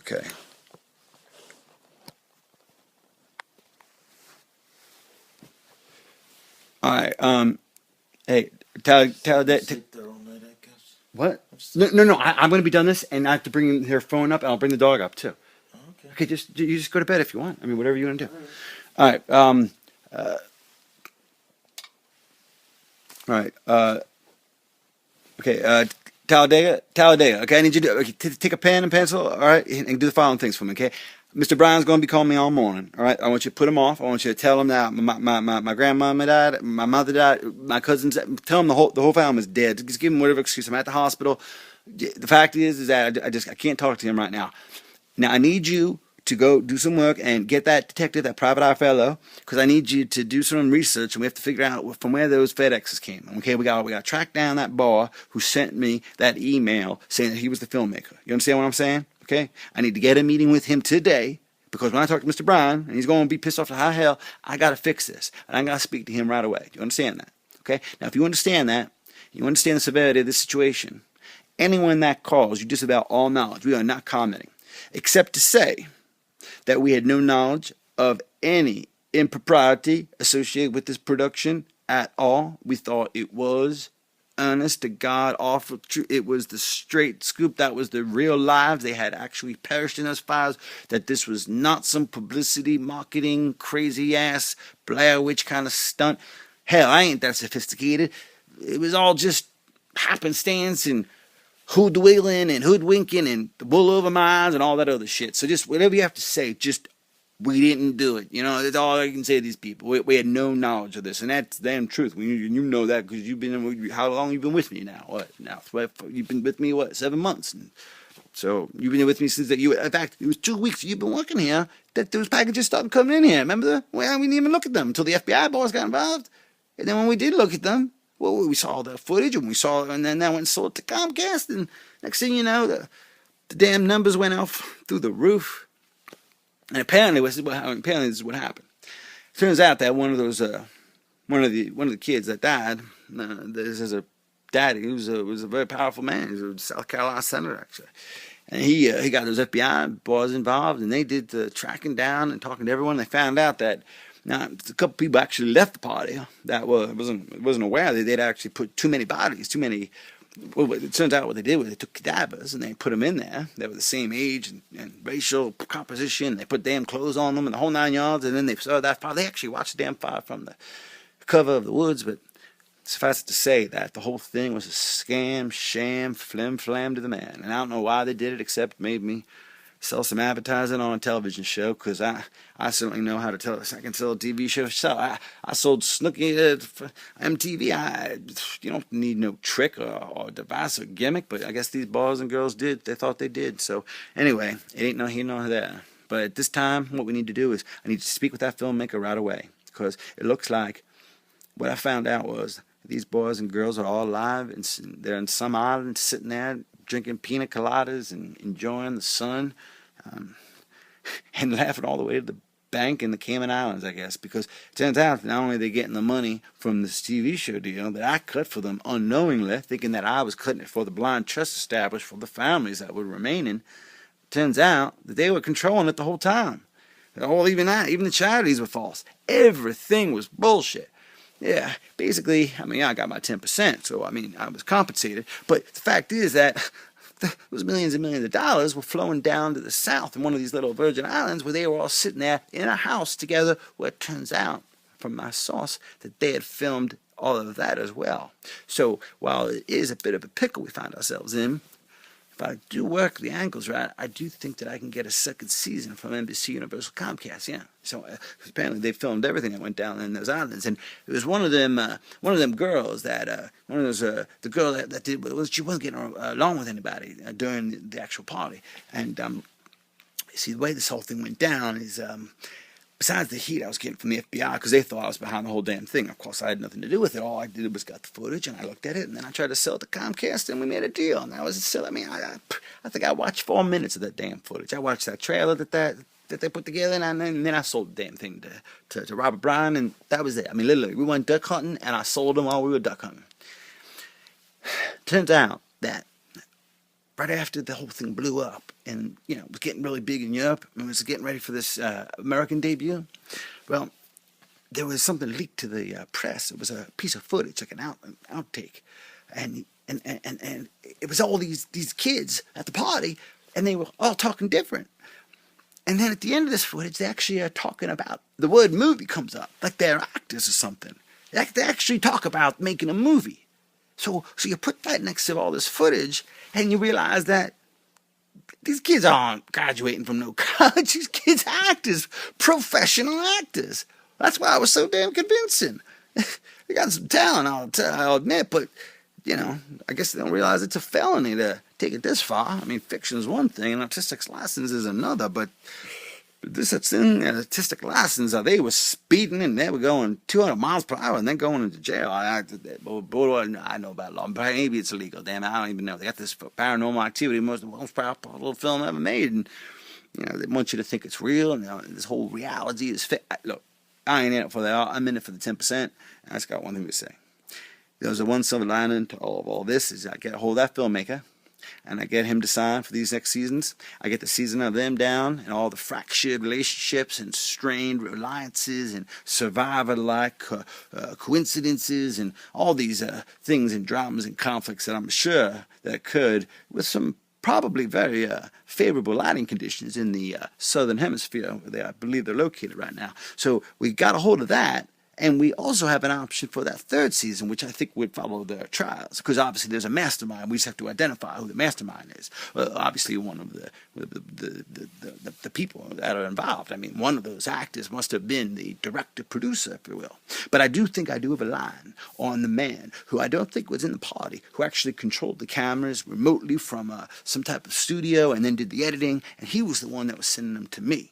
Okay. All right. Hey, tell that. What? No. I'm going to be done this, and I have to bring her phone up, and I'll bring the dog up too. Okay, you just go to bed if you want. I mean, whatever you want to do. All right. All right. Okay. Talladega. Okay, I need you to take a pen and pencil. All right, and do the following things for me. Okay. Mr. Brown's going to be calling me all morning. All right. I want you to put him off. I want you to tell him that my grandmama died, my mother died, my cousins. Tell him the whole family's dead. Just give him whatever excuse. I'm at the hospital. The fact is that I can't talk to him right now. Now I need you to go do some work and get that detective, that private eye fellow, because I need you to do some research, and we have to figure out from where those FedExes came. Okay, we got to track down that bar who sent me that email saying that he was the filmmaker. You understand what I'm saying? Okay, I need to get a meeting with him today, because when I talk to Mr. Brown and he's going to be pissed off to high hell, I got to fix this, and I got to speak to him right away. Do you understand that? Okay, now if you understand that, you understand the severity of this situation. Anyone that calls, you disavow all knowledge. We are not commenting, except to say that we had no knowledge of any impropriety associated with this production at all. We thought it was honest to God, awful truth. It was the straight scoop. That was the real lives. They had actually perished in those fires. That this was not some publicity, marketing, crazy ass Blair Witch kind of stunt. Hell, I ain't that sophisticated. It was all just happenstance and hoodwinkling and hoodwinking and the wool over my eyes and all that other shit. So just whatever you have to say, just we didn't do it. You know, that's all I can say to these people. We had no knowledge of this, and that's damn truth. You know that because you've been. How long you been with me now? What now? You've been with me 7 months? And so you've been with me since that. In fact, it was 2 weeks you've been working here that those packages started coming in here. Remember? Well, we didn't even look at them until the FBI boys got involved, and then when we did look at them. Well, we saw the footage, and then I went and sold it to Comcast, and next thing you know, the damn numbers went off through the roof. And apparently, this is what happened. Turns out that one of the kids that died, this is a daddy. He was a very powerful man. He was a South Carolina senator, actually, and he got those FBI boys involved, and they did the tracking down and talking to everyone. They found out that. Now, a couple people actually left the party that wasn't aware that they'd actually put too many bodies, well, it turns out what they did was they took cadavers and they put them in there. They were the same age and racial composition. They put damn clothes on them and the whole 9 yards, and then they saw that fire. They actually watched the damn fire from the cover of the woods, but suffice it to say that the whole thing was a scam, sham, flim-flam to the man. And I don't know why they did it, except made me sell some advertising on a television show, because I certainly know how to tell. I can sell a TV show. So I sold Snooky for MTV. You don't need no trick or device or gimmick, but I guess these boys and girls did. They thought they did. So anyway, it ain't no here nor there. But at this time, what we need to do is I need to speak with that filmmaker right away, because it looks like what I found out was these boys and girls are all alive, and they're in some island sitting there drinking pina coladas and enjoying the sun. And laughing all the way to the bank in the Cayman Islands, I guess, because it turns out not only are they getting the money from this TV show deal that I cut for them unknowingly, thinking that I was cutting it for the blind trust established for the families that were remaining, turns out that they were controlling it the whole time. Even the charities were false. Everything was bullshit. Yeah, basically, I got my 10%, so I was compensated. But the fact is that those millions and millions of dollars were flowing down to the south in one of these little Virgin Islands where they were all sitting there in a house together, where it turns out, from my source, that they had filmed all of that as well. So while it is a bit of a pickle we find ourselves in, if I do work the angles right, I do think that I can get a second season from NBC Universal Comcast. Yeah. So apparently they filmed everything that went down in those islands, and it was one of them girls that the girl that did, she wasn't getting along with anybody during the actual party, and see the way this whole thing went down is. Besides the heat I was getting from the FBI, because they thought I was behind the whole damn thing. Of course, I had nothing to do with it. All I did was got the footage, and I looked at it, and then I tried to sell it to Comcast, and we made a deal. And that was still, I think I watched 4 minutes of that damn footage. I watched that trailer that they put together, and then I sold the damn thing to Robert Bryan, and that was it. Literally, we went duck hunting, and I sold them while we were duck hunting. Turns out that right after the whole thing blew up, and it was getting really big in Europe, and was getting ready for this American debut, well, there was something leaked to the press. It was a piece of footage, like an outtake, and and it was all these kids at the party, and they were all talking different. And then at the end of this footage, they actually are talking about, the word movie comes up, like they're actors or something. They actually talk about making a movie. So you put that next to all this footage, and you realize that these kids aren't graduating from no college. These kids are actors, professional actors. That's why I was so damn convincing. They got some talent, I'll admit, but, you know, I guess they don't realize it's a felony to take it this far. I mean, fiction is one thing, and artistic license is another, but this thing, artistic license, they were speeding and they were going 200 miles per hour and then going into jail. I know about law, but maybe it's illegal. Damn, I don't even know. They got this Paranormal Activity, most powerful little film ever made, and you know they want you to think it's real, and you know, this whole reality is fake. Look, I ain't in it for the art. I'm in it for the 10%. I just got one thing to say. There's a one silver lining to all this is I get a hold of that filmmaker, and I get him to sign for these next seasons. I get the season of them down and all the fractured relationships and strained reliances and survivor-like coincidences and all these things and dramas and conflicts that I'm sure that occurred with some probably very favorable lighting conditions in the southern hemisphere where I believe they're located right now. So we got a hold of that. And we also have an option for that third season, which I think would follow the trials, because obviously there's a mastermind. We just have to identify who the mastermind is. Obviously, one of the people that are involved. I mean, one of those actors must have been the director-producer, if you will. But I do think I do have a line on the man who I don't think was in the party, who actually controlled the cameras remotely from some type of studio and then did the editing, and he was the one that was sending them to me.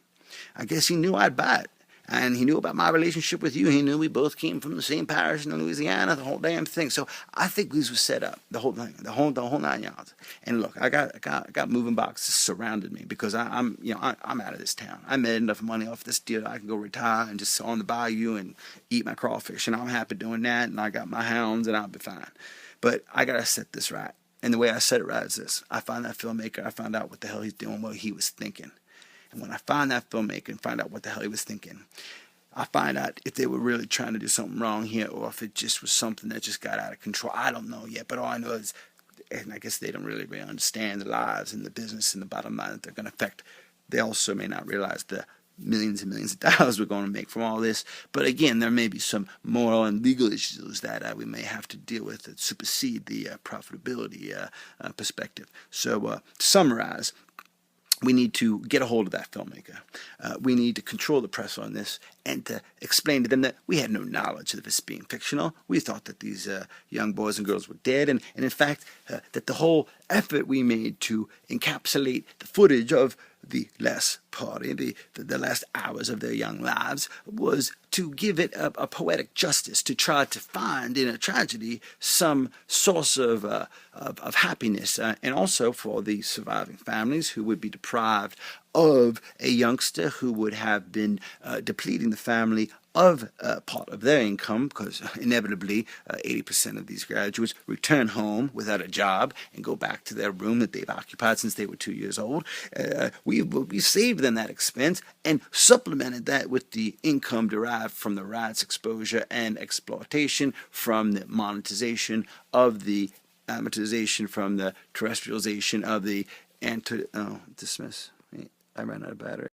I guess he knew I'd buy it. And he knew about my relationship with you. He knew we both came from the same parish in Louisiana, the whole damn thing. So I think these were set up, the whole thing, the whole 9 yards. And look, I got moving boxes surrounded me because I'm out of this town. I made enough money off this deal. I can go retire and just sit on the bayou and eat my crawfish, and I'm happy doing that. And I got my hounds, and I'll be fine. But I gotta set this right. And the way I set it right is this: I find that filmmaker. I found out what the hell he's doing, what he was thinking. And when I find that filmmaker and find out what the hell he was thinking, I find out if they were really trying to do something wrong here or if it just was something that just got out of control. I don't know yet, but all I know is, and I guess they don't really understand the lives and the business and the bottom line that they're going to affect. They also may not realize the millions and millions of dollars we're going to make from all this. But again, there may be some moral and legal issues that we may have to deal with that supersede the profitability perspective. So to summarize, we need to get a hold of that filmmaker. We need to control the press on this and to explain to them that we had no knowledge of this being fictional. We thought that these young boys and girls were dead, and in fact, that the whole effort we made to encapsulate the footage of the last party, the last hours of their young lives, was to give it a poetic justice, to try to find in a tragedy some source of happiness, and also for the surviving families who would be deprived of a youngster who would have been depleting the family of part of their income, because inevitably 80% of these graduates return home without a job and go back to their room that they've occupied since they were 2 years old. We saved them that expense and supplemented that with the income derived from the rights exposure and exploitation from the monetization of the amortization from the terrestrialization of the dismiss. I ran out of battery.